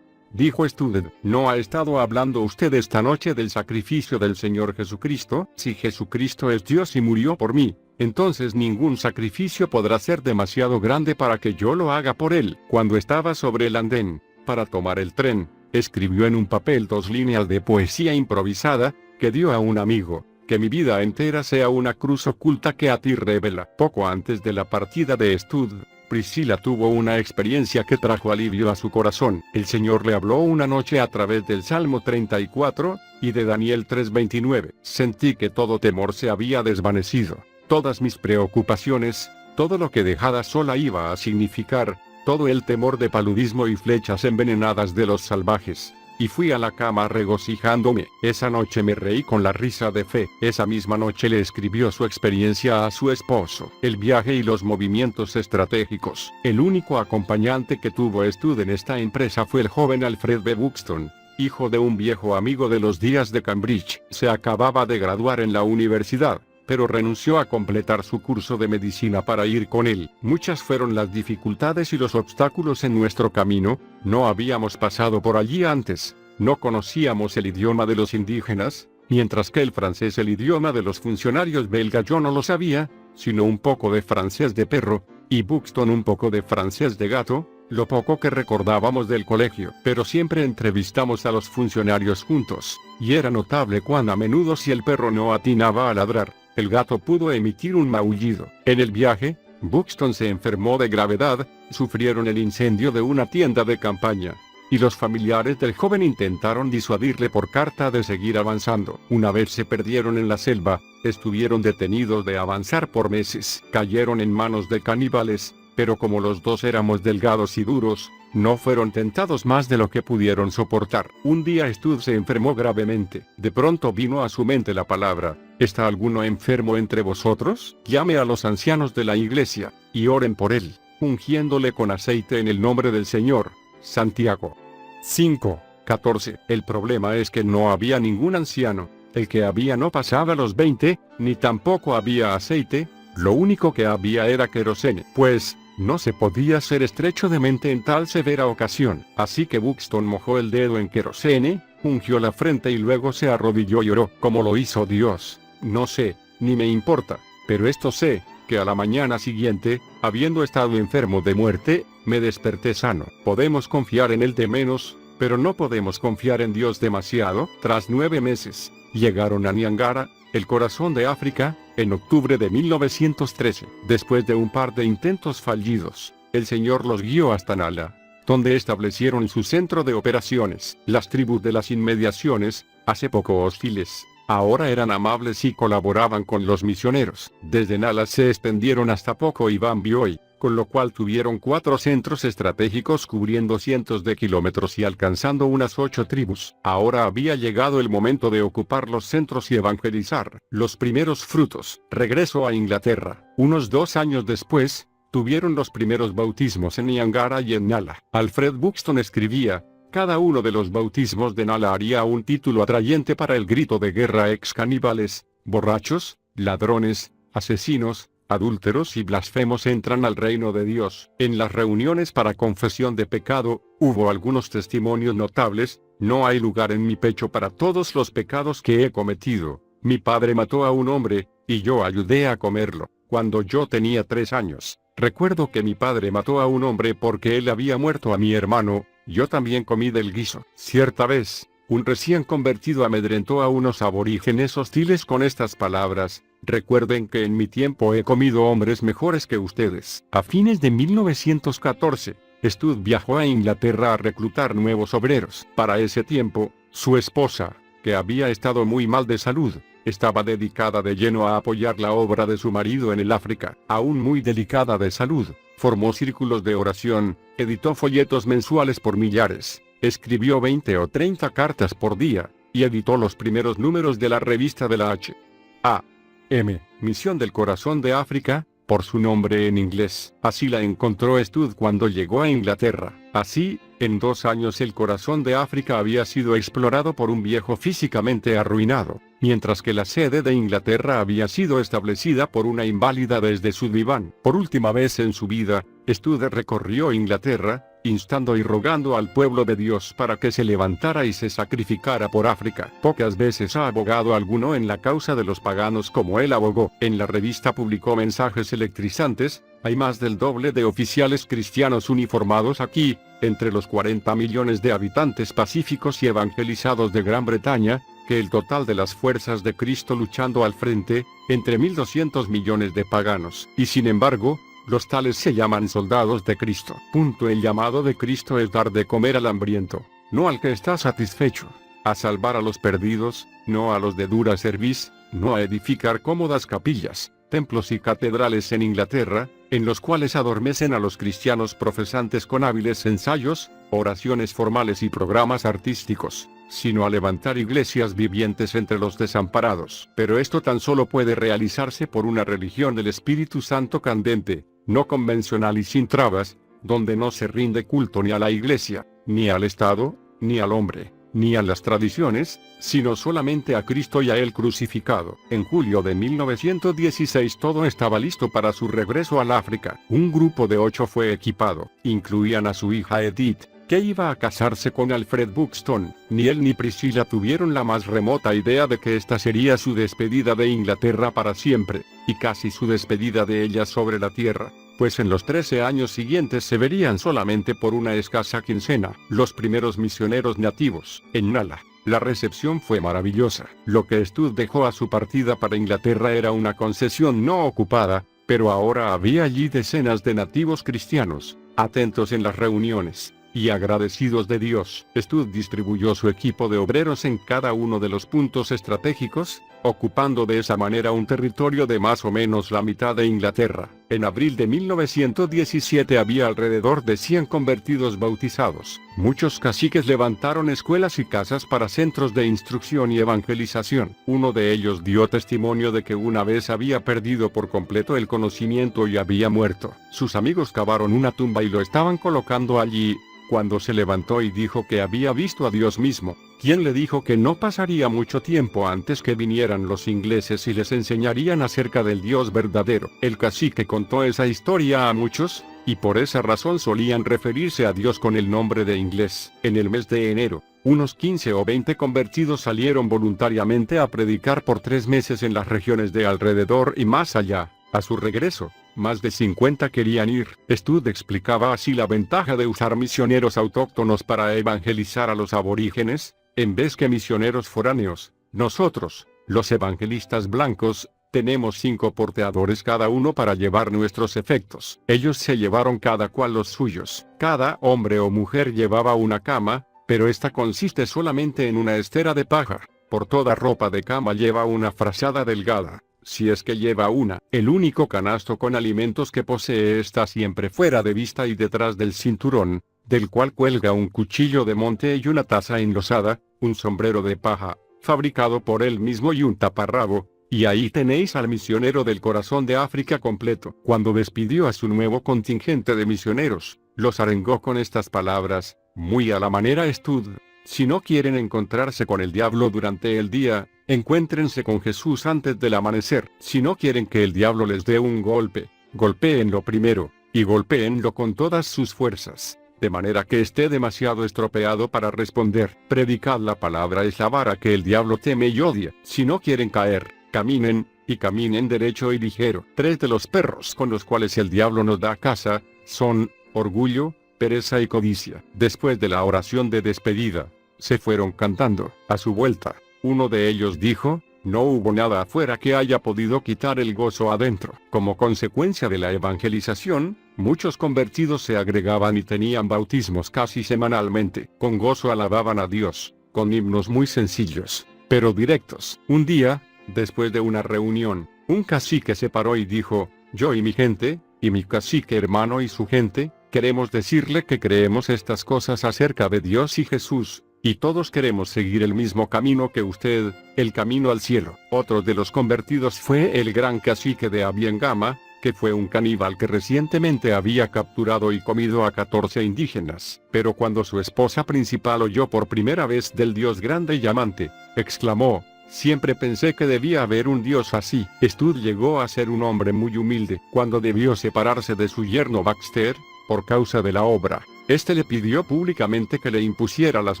Dijo Stud: ¿no ha estado hablando usted esta noche del sacrificio del Señor Jesucristo? Si Jesucristo es Dios y murió por mí, entonces ningún sacrificio podrá ser demasiado grande para que yo lo haga por él. Cuando estaba sobre el andén, para tomar el tren, escribió en un papel 2 líneas de poesía improvisada, que dio a un amigo: que mi vida entera sea una cruz oculta que a ti revela. Poco antes de la partida de Stud, Priscila tuvo una experiencia que trajo alivio a su corazón. El Señor le habló una noche a través del Salmo 34, y de Daniel 3:29. Sentí que todo temor se había desvanecido, todas mis preocupaciones, todo lo que dejada sola iba a significar, todo el temor de paludismo y flechas envenenadas de los salvajes. Y fui a la cama regocijándome. Esa noche me reí con la risa de fe. Esa misma noche le escribió su experiencia a su esposo. El viaje y los movimientos estratégicos. El único acompañante que tuvo Stud en esta empresa fue el joven Alfred B. Buxton, hijo de un viejo amigo de los días de Cambridge. Se acababa de graduar en la universidad, pero renunció a completar su curso de medicina para ir con él. Muchas fueron las dificultades y los obstáculos en nuestro camino. No habíamos pasado por allí antes, no conocíamos el idioma de los indígenas, mientras que el francés, el idioma de los funcionarios belga, yo no lo sabía, sino un poco de francés de perro, y Buxton un poco de francés de gato. lo poco que recordábamos del colegio, pero siempre entrevistamos a los funcionarios juntos, y era notable cuán a menudo si el perro no atinaba a ladrar, el gato pudo emitir un maullido. En el viaje, Buxton se enfermó de gravedad, sufrieron el incendio de una tienda de campaña, y los familiares del joven intentaron disuadirle por carta de seguir avanzando. Una vez se perdieron en la selva, estuvieron detenidos de avanzar por meses, cayeron en manos de caníbales, pero como los dos éramos delgados y duros, no fueron tentados más de lo que pudieron soportar. Un día Stud se enfermó gravemente. De pronto vino a su mente la palabra: ¿está alguno enfermo entre vosotros? Llame a los ancianos de la iglesia, y oren por él, ungiéndole con aceite en el nombre del Señor. Santiago 5:14. El problema es que no había ningún anciano. El que había no pasaba los 20, ni tampoco había aceite. Lo único que había era querosene, pues no se podía ser estrecho de mente en tal severa ocasión. Así que Buxton mojó el dedo en querosene, ungió la frente y luego se arrodilló y oró. ¿Cómo lo hizo Dios? No sé, ni me importa, pero esto sé, que a la mañana siguiente, habiendo estado enfermo de muerte, me desperté sano. Podemos confiar en él de menos, pero no podemos confiar en Dios demasiado. Tras 9 meses, llegaron a Niangara, el corazón de África, en octubre de 1913. Después de un par de intentos fallidos, el Señor los guió hasta Nala, donde establecieron su centro de operaciones. Las tribus de las inmediaciones, hace poco hostiles, ahora eran amables y colaboraban con los misioneros. Desde Nala se extendieron hasta Poco y Bambioy, con lo cual tuvieron 4 centros estratégicos cubriendo cientos de kilómetros y alcanzando unas 8 tribus. Ahora había llegado el momento de ocupar los centros y evangelizar. Los primeros frutos. Regreso a Inglaterra. Unos 2 años después, tuvieron los primeros bautismos en Niangara y en Nala. Alfred Buxton escribía: cada uno de los bautismos de Nala haría un título atrayente para el grito de guerra ex caníbales, borrachos, ladrones, asesinos, adúlteros y blasfemos entran al reino de Dios. En las reuniones para confesión de pecado, hubo algunos testimonios notables: no hay lugar en mi pecho para todos los pecados que he cometido. Mi padre mató a un hombre, y yo ayudé a comerlo, cuando yo tenía 3 años. Recuerdo que mi padre mató a un hombre porque él había muerto a mi hermano, yo también comí del guiso. Cierta vez, un recién convertido amedrentó a unos aborígenes hostiles con estas palabras: recuerden que en mi tiempo he comido hombres mejores que ustedes. A fines de 1914, Stud viajó a Inglaterra a reclutar nuevos obreros. Para ese tiempo, su esposa, que había estado muy mal de salud, estaba dedicada de lleno a apoyar la obra de su marido en el África. Aún muy delicada de salud, formó círculos de oración, editó folletos mensuales por millares, escribió 20 o 30 cartas por día, y editó los primeros números de la revista de la H.A.M. Misión del Corazón de África, por su nombre en inglés. Así la encontró Stud cuando llegó a Inglaterra. Así, en 2 años el corazón de África había sido explorado por un viejo físicamente arruinado, mientras que la sede de Inglaterra había sido establecida por una inválida desde su diván. Por última vez en su vida, Stud recorrió Inglaterra, instando y rogando al pueblo de Dios para que se levantara y se sacrificara por África. Pocas veces ha abogado alguno en la causa de los paganos como él abogó. En la revista publicó mensajes electrizantes: hay más del doble de oficiales cristianos uniformados aquí, entre los 40 millones de habitantes pacíficos y evangelizados de Gran Bretaña, que el total de las fuerzas de Cristo luchando al frente, entre 1.200 millones de paganos. Y sin embargo, los tales se llaman soldados de Cristo. El llamado de Cristo es dar de comer al hambriento, no al que está satisfecho; a salvar a los perdidos, no a los de dura cerviz; no a edificar cómodas capillas, templos y catedrales en Inglaterra, en los cuales adormecen a los cristianos profesantes con hábiles ensayos, oraciones formales y programas artísticos, sino a levantar iglesias vivientes entre los desamparados. Pero esto tan solo puede realizarse por una religión del Espíritu Santo candente, no convencional y sin trabas, donde no se rinde culto ni a la iglesia, ni al Estado, ni al hombre, ni a las tradiciones, sino solamente a Cristo y a Él crucificado. En julio de 1916 todo estaba listo para su regreso al África. Un grupo de 8 fue equipado. Incluían a su hija Edith, que iba a casarse con Alfred Buxton. Ni él ni Priscilla tuvieron la más remota idea de que esta sería su despedida de Inglaterra para siempre, y casi su despedida de ella sobre la tierra. pues en los 13 años siguientes se verían solamente por una escasa quincena los primeros misioneros nativos en Nala. La recepción fue maravillosa. Lo que Stud dejó a su partida para Inglaterra era una concesión no ocupada, pero ahora había allí decenas de nativos cristianos, atentos en las reuniones, y agradecidos de Dios. Stud distribuyó su equipo de obreros en cada uno de los puntos estratégicos, ocupando de esa manera un territorio de más o menos la mitad de Inglaterra. En abril de 1917 había alrededor de 100 convertidos bautizados. Muchos caciques levantaron escuelas y casas para centros de instrucción y evangelización. Uno de ellos dio testimonio de que una vez había perdido por completo el conocimiento y había muerto. Sus amigos cavaron una tumba y lo estaban colocando allí, cuando se levantó y dijo que había visto a Dios mismo, quien le dijo que no pasaría mucho tiempo antes que vinieran los ingleses y les enseñarían acerca del Dios verdadero. El cacique contó esa historia a muchos, y por esa razón solían referirse a Dios con el nombre de inglés. En el mes de enero, unos 15 o 20 convertidos salieron voluntariamente a predicar por 3 meses en las regiones de alrededor y más allá. A su regreso, más de 50 querían ir. Stud explicaba así la ventaja de usar misioneros autóctonos para evangelizar a los aborígenes, en vez que misioneros foráneos. Nosotros, los evangelistas blancos, tenemos 5 porteadores cada uno para llevar nuestros efectos. Ellos se llevaron cada cual los suyos. Cada hombre o mujer llevaba una cama, pero esta consiste solamente en una estera de paja. Por toda ropa de cama lleva una frazada delgada, si es que lleva una. El único canasto con alimentos que posee está siempre fuera de vista y detrás del cinturón, del cual cuelga un cuchillo de monte y una taza enlosada, un sombrero de paja, fabricado por él mismo y un taparrabo, y ahí tenéis al misionero del corazón de África completo. Cuando despidió a su nuevo contingente de misioneros, los arengó con estas palabras, muy a la manera Stud: si no quieren encontrarse con el diablo durante el día, encuéntrense con Jesús antes del amanecer. Si no quieren que el diablo les dé un golpe, golpéenlo primero, y golpéenlo con todas sus fuerzas, de manera que esté demasiado estropeado para responder. Predicad la palabra es la vara que el diablo teme y odia. Si no quieren caer, caminen, y caminen derecho y ligero. 3 de los perros con los cuales el diablo nos da caza, son orgullo, pereza y codicia. Después de la oración de despedida, se fueron cantando. A su vuelta, uno de ellos dijo: no hubo nada afuera que haya podido quitar el gozo adentro. Como consecuencia de la evangelización, muchos convertidos se agregaban y tenían bautismos casi semanalmente. Con gozo alababan a Dios, con himnos muy sencillos, pero directos. Un día, después de una reunión, un cacique se paró y dijo: yo y mi gente, y mi cacique hermano y su gente, queremos decirle que creemos estas cosas acerca de Dios y Jesús, y todos queremos seguir el mismo camino que usted, el camino al cielo. Otro de los convertidos fue el gran cacique de Abiengama, que fue un caníbal que recientemente había capturado y comido a 14 indígenas. Pero cuando su esposa principal oyó por primera vez del Dios grande y amante, exclamó: siempre pensé que debía haber un Dios así. Stud llegó a ser un hombre muy humilde. Cuando debió separarse de su yerno Baxter, por causa de la obra, este le pidió públicamente que le impusiera las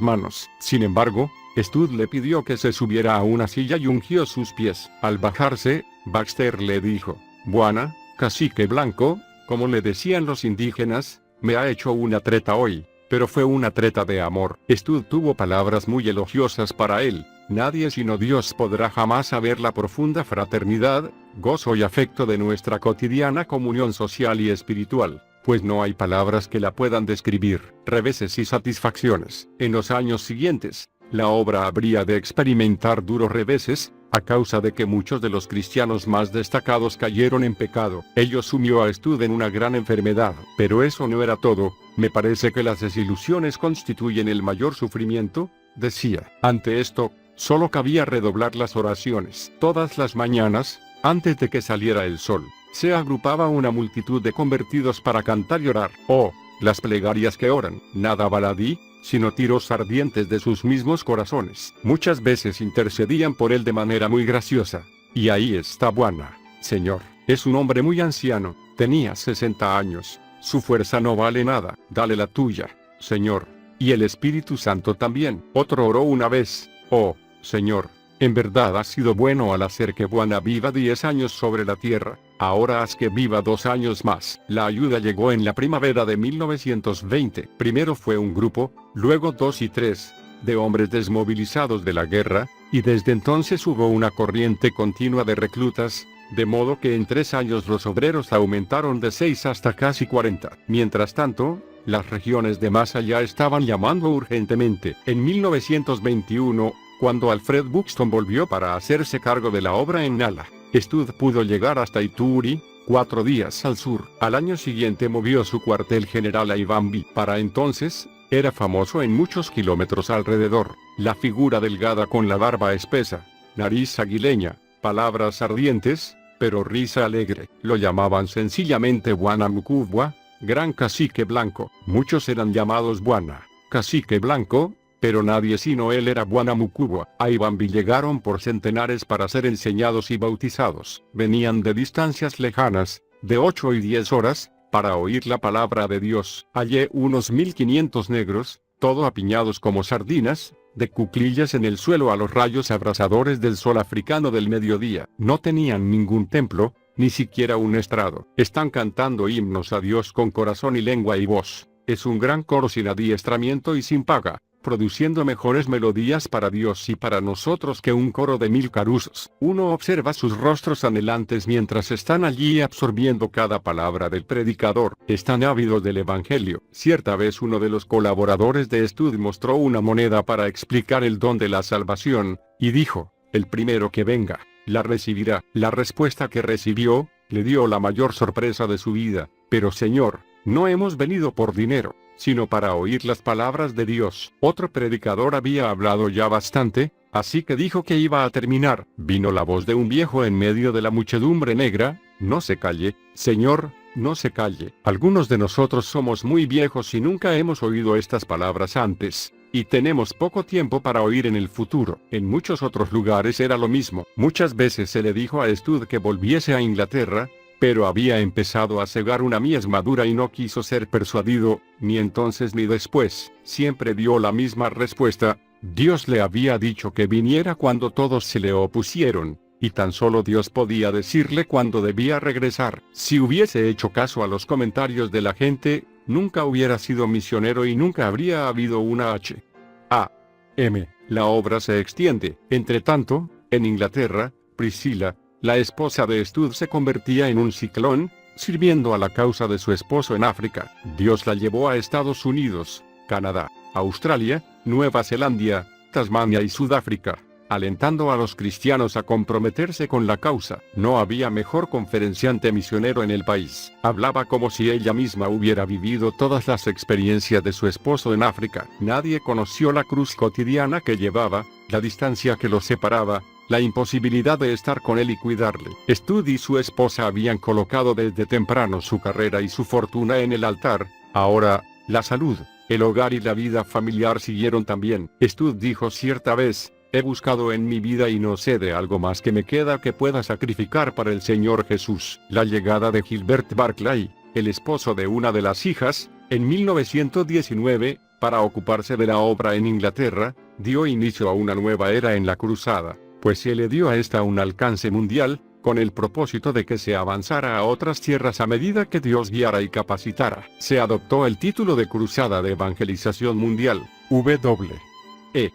manos. Sin embargo, Stud le pidió que se subiera a una silla y ungió sus pies. Al bajarse, Baxter le dijo: Buana, cacique blanco, como le decían los indígenas, me ha hecho una treta hoy, pero fue una treta de amor. Stud tuvo palabras muy elogiosas para él. Nadie sino Dios podrá jamás saber la profunda fraternidad, gozo y afecto de nuestra cotidiana comunión social y espiritual, pues no hay palabras que la puedan describir. Reveses y satisfacciones. En los años siguientes, la obra habría de experimentar duros reveses, a causa de que muchos de los cristianos más destacados cayeron en pecado. Ello sumió a Stud en una gran enfermedad. Pero eso no era todo. Me parece que las desilusiones constituyen el mayor sufrimiento, decía. Ante esto, solo cabía redoblar las oraciones. Todas las mañanas, antes de que saliera el sol, se agrupaba una multitud de convertidos para cantar y orar. Oh, las plegarias que oran. Nada baladí, sino tiros ardientes de sus mismos corazones. Muchas veces intercedían por él de manera muy graciosa. Y ahí está Buana, Señor. Es un hombre muy anciano, tenía 60 años. Su fuerza no vale nada. Dale la tuya, Señor. Y el Espíritu Santo también. Otro oró una vez: oh, Señor, en verdad has sido bueno al hacer que Buana viva 10 años sobre la tierra. Ahora haz que viva 2 años más. La ayuda llegó en la primavera de 1920. Primero fue un grupo, luego 2 y 3, de hombres desmovilizados de la guerra, y desde entonces hubo una corriente continua de reclutas, de modo que en 3 años los obreros aumentaron de 6 hasta casi 40. Mientras tanto, las regiones de más allá estaban llamando urgentemente. En 1921, cuando Alfred Buxton volvió para hacerse cargo de la obra en Nala, Stud pudo llegar hasta Ituri, 4 días al sur. Al año siguiente movió su cuartel general a Ivambi. Para entonces, era famoso en muchos kilómetros alrededor. La figura delgada con la barba espesa, nariz aguileña, palabras ardientes, pero risa alegre. Lo llamaban sencillamente Bwana Mukubwa, Gran Cacique Blanco. Muchos eran llamados Bwana, Cacique Blanco, pero nadie sino él era Bwana Mukubwa. A Ivambi llegaron por centenares para ser enseñados y bautizados. Venían de distancias lejanas, de 8 y 10 horas, para oír la palabra de Dios. Hallé unos 1500 negros, todo apiñados como sardinas, de cuclillas en el suelo a los rayos abrasadores del sol africano del mediodía. No tenían ningún templo, ni siquiera un estrado. Están cantando himnos a Dios con corazón y lengua y voz. Es un gran coro sin adiestramiento y sin paga, produciendo mejores melodías para Dios y para nosotros que un coro de 1000 caruzos. Uno observa sus rostros anhelantes mientras están allí absorbiendo cada palabra del predicador. Están ávidos del evangelio. Cierta vez uno de los colaboradores de Stud mostró una moneda para explicar el don de la salvación, y dijo: el primero que venga, la recibirá. La respuesta que recibió, le dio la mayor sorpresa de su vida: pero Señor, no hemos venido por dinero, sino para oír las palabras de Dios. Otro predicador había hablado ya bastante, así que dijo que iba a terminar. Vino la voz de un viejo en medio de la muchedumbre negra: no se calle, Señor, no se calle. Algunos de nosotros somos muy viejos y nunca hemos oído estas palabras antes, y tenemos poco tiempo para oír en el futuro. En muchos otros lugares era lo mismo. Muchas veces se le dijo a Stud que volviese a Inglaterra, pero había empezado a cegar una mies madura y no quiso ser persuadido, ni entonces ni después. Siempre dio la misma respuesta: Dios le había dicho que viniera cuando todos se le opusieron, y tan solo Dios podía decirle cuándo debía regresar. Si hubiese hecho caso a los comentarios de la gente, nunca hubiera sido misionero y nunca habría habido una H.A.M. La obra se extiende. Entre tanto, en Inglaterra, Priscilla, la esposa de Stud, se convertía en un ciclón, sirviendo a la causa de su esposo en África. Dios la llevó a Estados Unidos, Canadá, Australia, Nueva Zelanda, Tasmania y Sudáfrica, alentando a los cristianos a comprometerse con la causa. No había mejor conferenciante misionero en el país. Hablaba como si ella misma hubiera vivido todas las experiencias de su esposo en África. Nadie conoció la cruz cotidiana que llevaba, la distancia que los separaba, la imposibilidad de estar con él y cuidarle. Stud y su esposa habían colocado desde temprano su carrera y su fortuna en el altar. Ahora, la salud, el hogar y la vida familiar siguieron también. Stud dijo cierta vez: he buscado en mi vida y no sé de algo más que me queda que pueda sacrificar para el Señor Jesús. La llegada de Gilbert Barclay, el esposo de una de las hijas, en 1919, para ocuparse de la obra en Inglaterra, dio inicio a una nueva era en la cruzada, pues se le dio a esta un alcance mundial, con el propósito de que se avanzara a otras tierras a medida que Dios guiara y capacitara. Se adoptó el título de Cruzada de Evangelización Mundial, W.E.C.,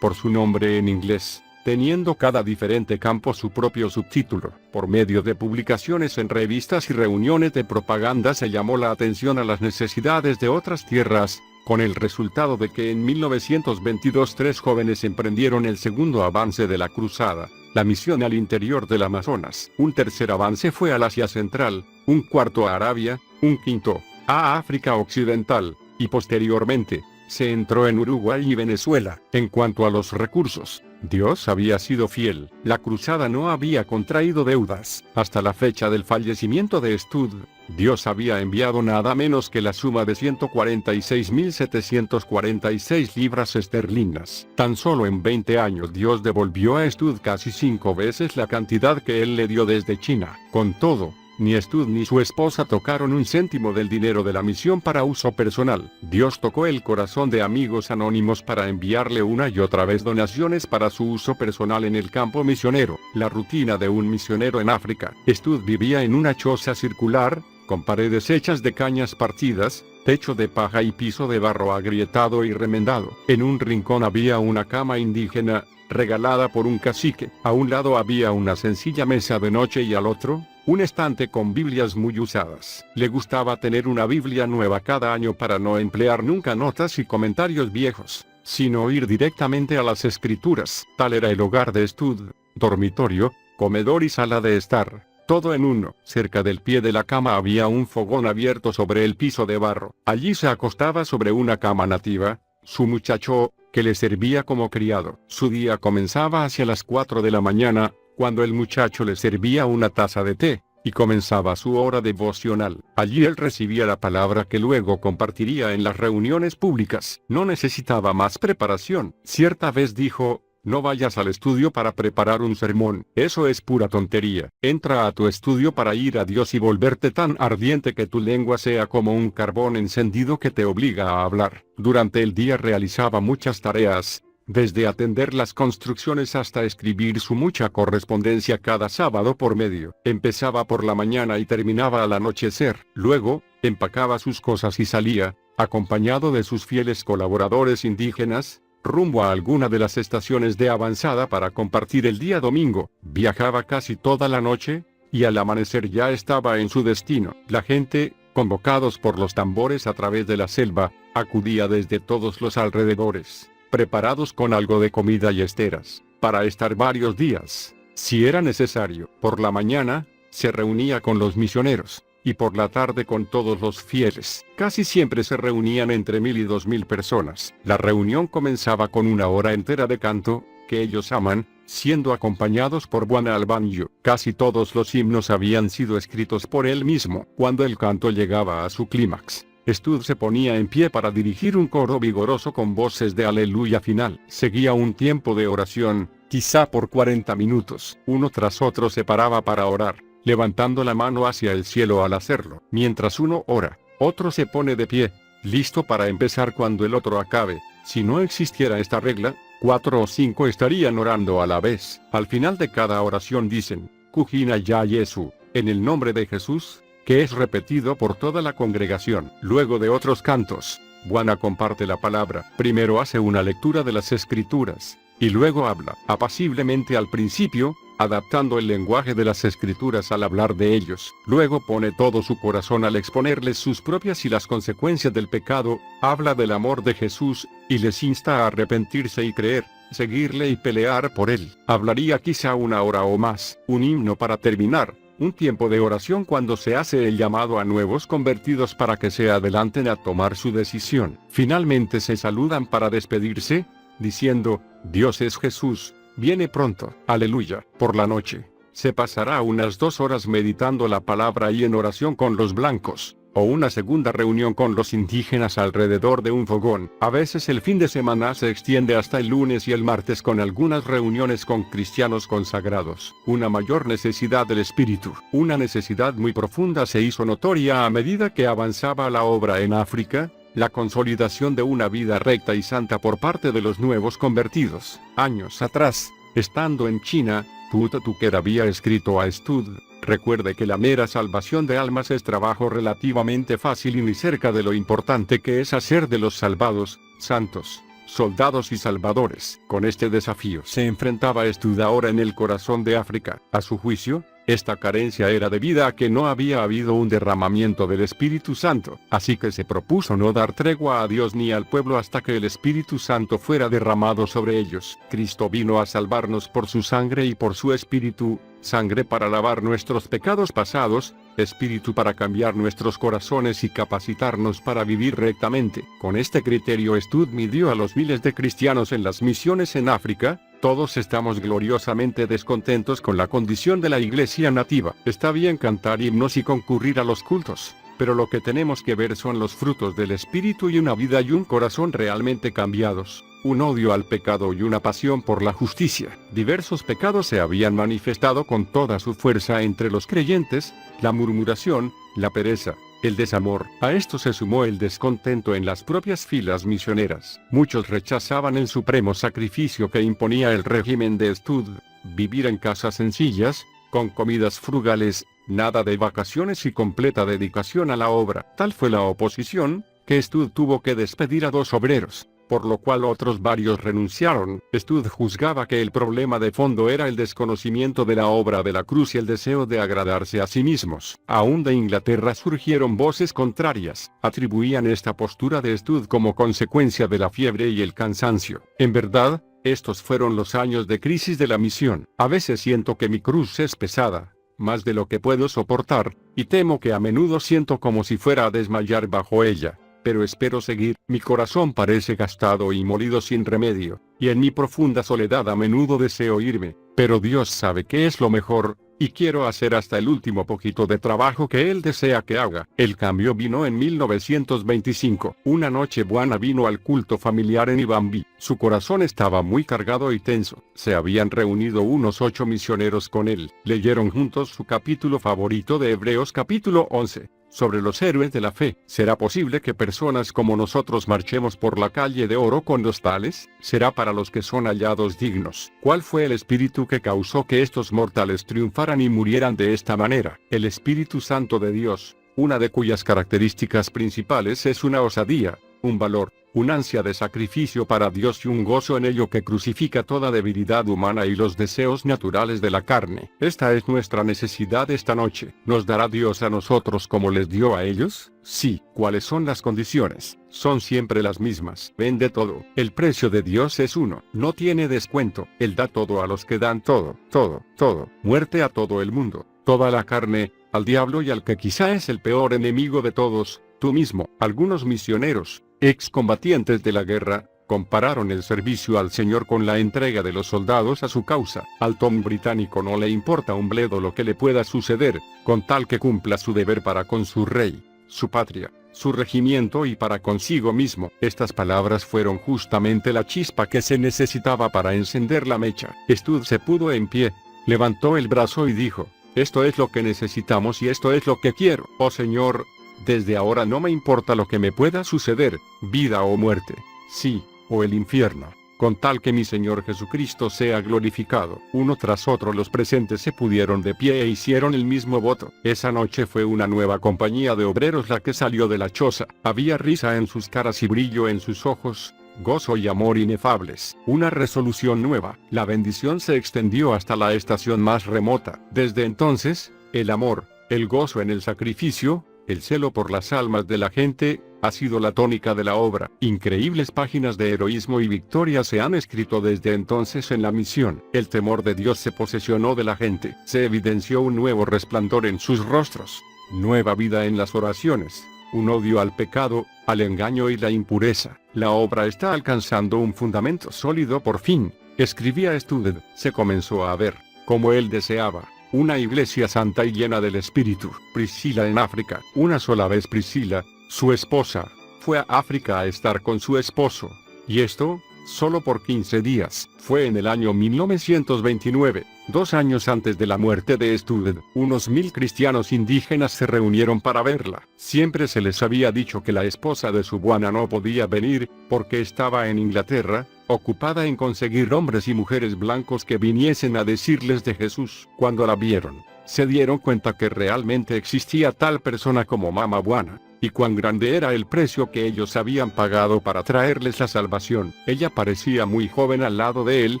por su nombre en inglés, teniendo cada diferente campo su propio subtítulo. Por medio de publicaciones en revistas y reuniones de propaganda se llamó la atención a las necesidades de otras tierras, con el resultado de que en 1922 3 jóvenes emprendieron el segundo avance de la cruzada, la misión al interior del Amazonas. Un tercer avance fue al Asia Central, un cuarto a Arabia, un quinto a África Occidental, y posteriormente, se entró en Uruguay y Venezuela. En cuanto a los recursos, Dios había sido fiel. La cruzada no había contraído deudas. Hasta la fecha del fallecimiento de Stud, Dios había enviado nada menos que la suma de 146.746 libras esterlinas. Tan solo en 20 años Dios devolvió a Stud casi 5 veces la cantidad que él le dio desde China. Con todo, Ni Stud ni su esposa tocaron un céntimo del dinero de la misión para uso personal. Dios tocó el corazón de amigos anónimos para enviarle una y otra vez donaciones para su uso personal en el campo misionero. La rutina de un misionero en África. Stud vivía en una choza circular, con paredes hechas de cañas partidas, techo de paja y piso de barro agrietado y remendado. En un rincón había una cama indígena, regalada por un cacique. A un lado había una sencilla mesa de noche y al otro, un estante con Biblias muy usadas. Le gustaba tener una Biblia nueva cada año para no emplear nunca notas y comentarios viejos, sino ir directamente a las escrituras. Tal era el hogar de Stud: dormitorio, comedor y sala de estar, todo en uno. Cerca del pie de la cama había un fogón abierto sobre el piso de barro. Allí se acostaba sobre una cama nativa, su muchacho, que le servía como criado. Su día comenzaba hacia las 4 de la mañana, cuando el muchacho le servía una taza de té, y comenzaba su hora devocional. Allí él recibía la palabra que luego compartiría en las reuniones públicas. No necesitaba más preparación. Cierta vez dijo: no vayas al estudio para preparar un sermón, eso es pura tontería. Entra a tu estudio para ir a Dios y volverte tan ardiente que tu lengua sea como un carbón encendido que te obliga a hablar. Durante el día realizaba muchas tareas, desde atender las construcciones hasta escribir su mucha correspondencia cada sábado por medio. Empezaba por la mañana y terminaba al anochecer. Luego, empacaba sus cosas y salía, acompañado de sus fieles colaboradores indígenas, rumbo a alguna de las estaciones de avanzada para compartir el día domingo. Viajaba casi toda la noche, y al amanecer ya estaba en su destino. La gente, convocados por los tambores a través de la selva, acudía desde todos los alrededores, preparados con algo de comida y esteras, para estar varios días, si era necesario. Por la mañana, se reunía con los misioneros, y por la tarde con todos los fieles. Casi siempre se reunían entre 1000 y 2000 personas. La reunión comenzaba con una hora entera de canto, que ellos aman, siendo acompañados por Bwana Albanjo. Casi todos los himnos habían sido escritos por él mismo. Cuando el canto llegaba a su clímax, Stud se ponía en pie para dirigir un coro vigoroso con voces de aleluya final. Seguía un tiempo de oración, quizá por 40 minutos. Uno tras otro se paraba para orar, levantando la mano hacia el cielo al hacerlo. Mientras uno ora, otro se pone de pie, listo para empezar cuando el otro acabe. Si no existiera esta regla, 4 o 5 estarían orando a la vez. Al final de cada oración dicen: Kujina ya Yesu, en el nombre de Jesús, que es repetido por toda la congregación. Luego de otros cantos, Bwana comparte la palabra. Primero hace una lectura de las escrituras, y luego habla apaciblemente al principio, adaptando el lenguaje de las escrituras al hablar de ellos. Luego pone todo su corazón al exponerles sus propias y las consecuencias del pecado, habla del amor de Jesús, y les insta a arrepentirse y creer, seguirle y pelear por él. Hablaría quizá una hora o más. Un himno para terminar, un tiempo de oración cuando se hace el llamado a nuevos convertidos para que se adelanten a tomar su decisión. Finalmente se saludan para despedirse, diciendo: Dios es Jesús, viene pronto. Aleluya. Por la noche, se pasará unas 2 horas meditando la palabra y en oración con los blancos, o una segunda reunión con los indígenas alrededor de un fogón. A veces el fin de semana se extiende hasta el lunes y el martes con algunas reuniones con cristianos consagrados. Una mayor necesidad del espíritu, una necesidad muy profunda se hizo notoria a medida que avanzaba la obra en África, la consolidación de una vida recta y santa por parte de los nuevos convertidos. Años atrás, estando en China, Phuta Tuker había escrito a Stud: recuerde que la mera salvación de almas es trabajo relativamente fácil y muy cerca de lo importante que es hacer de los salvados, santos, soldados y salvadores. Con este desafío se enfrentaba Stud ahora en el corazón de África. A su juicio, esta carencia era debida a que no había habido un derramamiento del Espíritu Santo, así que se propuso no dar tregua a Dios ni al pueblo hasta que el Espíritu Santo fuera derramado sobre ellos. Cristo vino a salvarnos por su sangre y por su Espíritu, sangre para lavar nuestros pecados pasados, Espíritu para cambiar nuestros corazones y capacitarnos para vivir rectamente. Con este criterio Stud midió a los miles de cristianos en las misiones en África. Todos estamos gloriosamente descontentos con la condición de la iglesia nativa. Está bien cantar himnos y concurrir a los cultos, pero lo que tenemos que ver son los frutos del Espíritu y una vida y un corazón realmente cambiados. un odio al pecado y una pasión por la justicia. Diversos pecados se habían manifestado con toda su fuerza entre los creyentes: la murmuración, la pereza, el desamor. A esto se sumó el descontento en las propias filas misioneras. Muchos rechazaban el supremo sacrificio que imponía el régimen de Stud: vivir en casas sencillas, con comidas frugales, nada de vacaciones y completa dedicación a la obra. Tal fue la oposición, que Stud tuvo que despedir a 2 obreros, por lo cual otros varios renunciaron. Stud juzgaba que el problema de fondo era el desconocimiento de la obra de la cruz y el deseo de agradarse a sí mismos. Aún de Inglaterra surgieron voces contrarias. Atribuían esta postura de Stud como consecuencia de la fiebre y el cansancio. En verdad, estos fueron los años de crisis de la misión. A veces siento que mi cruz es pesada, más de lo que puedo soportar, y temo que a menudo siento como si fuera a desmayar bajo ella. Pero espero seguir. Mi corazón parece gastado y molido sin remedio, y en mi profunda soledad a menudo deseo irme, pero Dios sabe que es lo mejor, y quiero hacer hasta el último poquito de trabajo que Él desea que haga. El cambio vino en 1925. Una noche Buana vino al culto familiar en Ibambi. Su corazón estaba muy cargado y tenso. Se habían reunido unos 8 misioneros con él. Leyeron juntos su capítulo favorito de Hebreos capítulo 11. Sobre los héroes de la fe. ¿Será posible que personas como nosotros marchemos por la calle de oro con los tales? Será para los que son hallados dignos. ¿Cuál fue el espíritu que causó que estos mortales triunfaran y murieran de esta manera? El Espíritu Santo de Dios, una de cuyas características principales es una osadía, un valor, una ansia de sacrificio para Dios y un gozo en ello que crucifica toda debilidad humana y los deseos naturales de la carne. Esta es nuestra necesidad esta noche. ¿Nos dará Dios a nosotros como les dio a ellos? Sí. ¿Cuáles son las condiciones? Son siempre las mismas. Vende todo. El precio de Dios es uno. No tiene descuento. Él da todo a los que dan todo, todo, todo. Muerte a todo el mundo, toda la carne, al diablo y al que quizá es el peor enemigo de todos, tú mismo. Algunos misioneros, excombatientes de la guerra, compararon el servicio al Señor con la entrega de los soldados a su causa. Al Tom británico no le importa un bledo lo que le pueda suceder, con tal que cumpla su deber para con su rey, su patria, su regimiento y para consigo mismo. Estas palabras fueron justamente la chispa que se necesitaba para encender la mecha. Stud se puso en pie, levantó el brazo y dijo: esto es lo que necesitamos y esto es lo que quiero. Oh Señor, desde ahora no me importa lo que me pueda suceder, vida o muerte, sí, o el infierno, con tal que mi Señor Jesucristo sea glorificado. Uno tras otro los presentes se pudieron de pie e hicieron el mismo voto. Esa noche fue una nueva compañía de obreros la que salió de la choza. Había risa en sus caras y brillo en sus ojos, gozo y amor inefables. Una resolución nueva. La bendición se extendió hasta la estación más remota. Desde entonces, el amor, el gozo en el sacrificio, el celo por las almas de la gente, ha sido la tónica de la obra. Increíbles páginas de heroísmo y victoria se han escrito desde entonces en la misión. El temor de Dios se posesionó de la gente. Se evidenció un nuevo resplandor en sus rostros. Nueva vida en las oraciones. Un odio al pecado, al engaño y la impureza. La obra está alcanzando un fundamento sólido por fin. Escribía Stud. Se comenzó a ver, como él deseaba, una iglesia santa y llena del Espíritu. Priscila en África. Una sola vez Priscila, su esposa, fue a África a estar con su esposo. Y esto, solo por 15 días. Fue en el año 1929, 2 años antes de la muerte de Stud. Unos 1000 cristianos indígenas se reunieron para verla. Siempre se les había dicho que la esposa de su buana no podía venir, porque estaba en Inglaterra, ocupada en conseguir hombres y mujeres blancos que viniesen a decirles de Jesús. Cuando la vieron, se dieron cuenta que realmente existía tal persona como Mama Buana, y cuán grande era el precio que ellos habían pagado para traerles la salvación. Ella parecía muy joven al lado de él,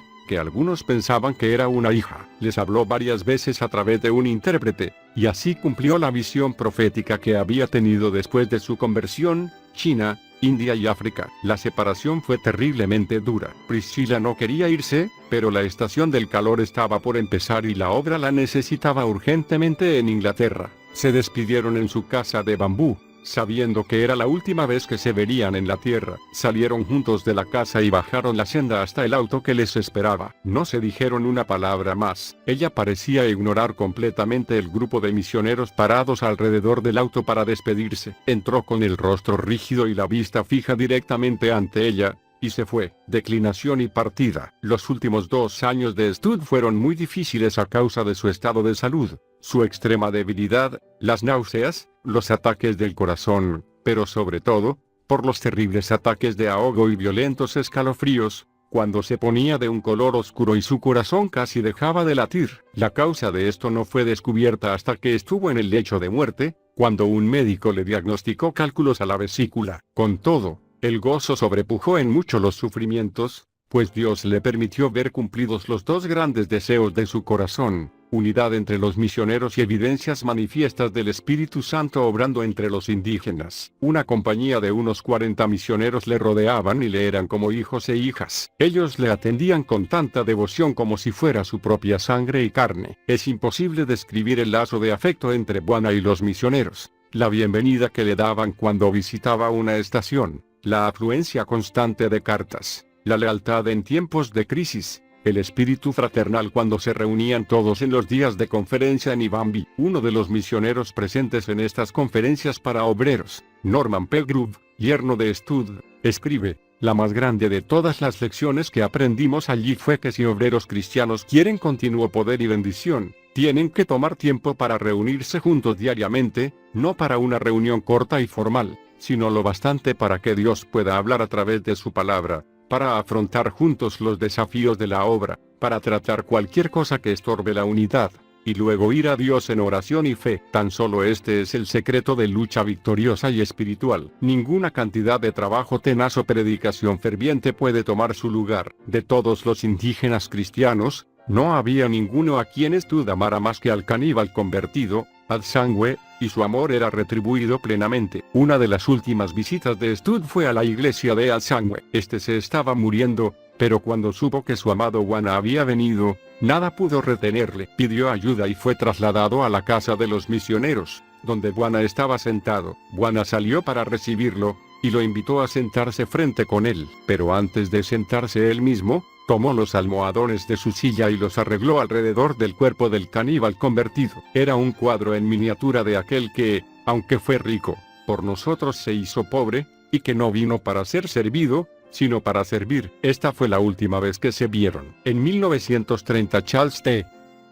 que algunos pensaban que era una hija. Les habló varias veces a través de un intérprete, y así cumplió la visión profética que había tenido después de su conversión. China, India y África. La separación fue terriblemente dura. Priscila no quería irse, pero la estación del calor estaba por empezar y la obra la necesitaba urgentemente en Inglaterra. Se despidieron en su casa de bambú, sabiendo que era la última vez que se verían en la tierra. Salieron juntos de la casa y bajaron la senda hasta el auto que les esperaba. No se dijeron una palabra más. Ella parecía ignorar completamente el grupo de misioneros parados alrededor del auto para despedirse. Entró con el rostro rígido y la vista fija directamente ante ella, y se fue. Declinación y partida. Los últimos 2 años de Stud fueron muy difíciles a causa de su estado de salud, su extrema debilidad, las náuseas, los ataques del corazón, pero sobre todo, por los terribles ataques de ahogo y violentos escalofríos, cuando se ponía de un color oscuro y su corazón casi dejaba de latir. La causa de esto no fue descubierta hasta que estuvo en el lecho de muerte, cuando un médico le diagnosticó cálculos a la vesícula. Con todo, el gozo sobrepujó en mucho los sufrimientos, pues Dios le permitió ver cumplidos los 2 grandes deseos de su corazón: unidad entre los misioneros y evidencias manifiestas del Espíritu Santo obrando entre los indígenas. Una compañía de unos 40 misioneros le rodeaban y le eran como hijos e hijas. Ellos le atendían con tanta devoción como si fuera su propia sangre y carne. Es imposible describir el lazo de afecto entre Bwana y los misioneros, la bienvenida que le daban cuando visitaba una estación, la afluencia constante de cartas, la lealtad en tiempos de crisis, el espíritu fraternal cuando se reunían todos en los días de conferencia en Ibambi. Uno de los misioneros presentes en estas conferencias para obreros, Norman P. Grove, yerno de Stud, escribe: la más grande de todas las lecciones que aprendimos allí fue que si obreros cristianos quieren continuo poder y bendición, tienen que tomar tiempo para reunirse juntos diariamente, no para una reunión corta y formal, sino lo bastante para que Dios pueda hablar a través de su palabra, para afrontar juntos los desafíos de la obra, para tratar cualquier cosa que estorbe la unidad, y luego ir a Dios en oración y fe. Tan solo este es el secreto de lucha victoriosa y espiritual. Ninguna cantidad de trabajo tenaz o predicación ferviente puede tomar su lugar. De todos los indígenas cristianos, no había ninguno a quien Stud amara más que al caníbal convertido, Adsangwe, y su amor era retribuido plenamente. Una de las últimas visitas de Stud fue a la iglesia de Adsangwe. Este se estaba muriendo, pero cuando supo que su amado Bwana había venido, nada pudo retenerle. Pidió ayuda y fue trasladado a la casa de los misioneros, donde Bwana estaba sentado. Bwana salió para recibirlo, y lo invitó a sentarse frente con él. Pero antes de sentarse él mismo, tomó los almohadones de su silla y los arregló alrededor del cuerpo del caníbal convertido. Era un cuadro en miniatura de aquel que, aunque fue rico, por nosotros se hizo pobre, y que no vino para ser servido, sino para servir. Esta fue la última vez que se vieron. En 1930 Charles T.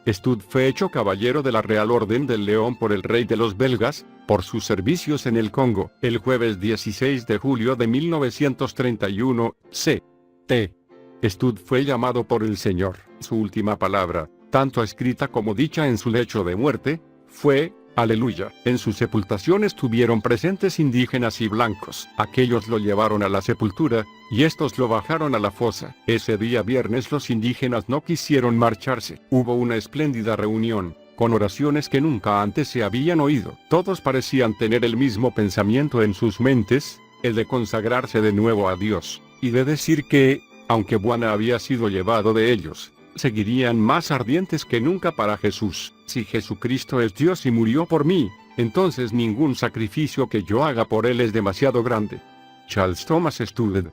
Stud fue hecho caballero de la Real Orden del León por el rey de los belgas, por sus servicios en el Congo. El jueves 16 de julio de 1931, C.T. Stud fue llamado por el Señor. Su última palabra, tanto escrita como dicha en su lecho de muerte, fue: aleluya. En su sepultación estuvieron presentes indígenas y blancos. Aquellos lo llevaron a la sepultura, y estos lo bajaron a la fosa. Ese día viernes los indígenas no quisieron marcharse. Hubo una espléndida reunión, con oraciones que nunca antes se habían oído. Todos parecían tener el mismo pensamiento en sus mentes, el de consagrarse de nuevo a Dios, y de decir que, aunque Bwana había sido llevado de ellos, seguirían más ardientes que nunca para Jesús. Si Jesucristo es Dios y murió por mí, entonces ningún sacrificio que yo haga por él es demasiado grande. Charles Thomas Stud.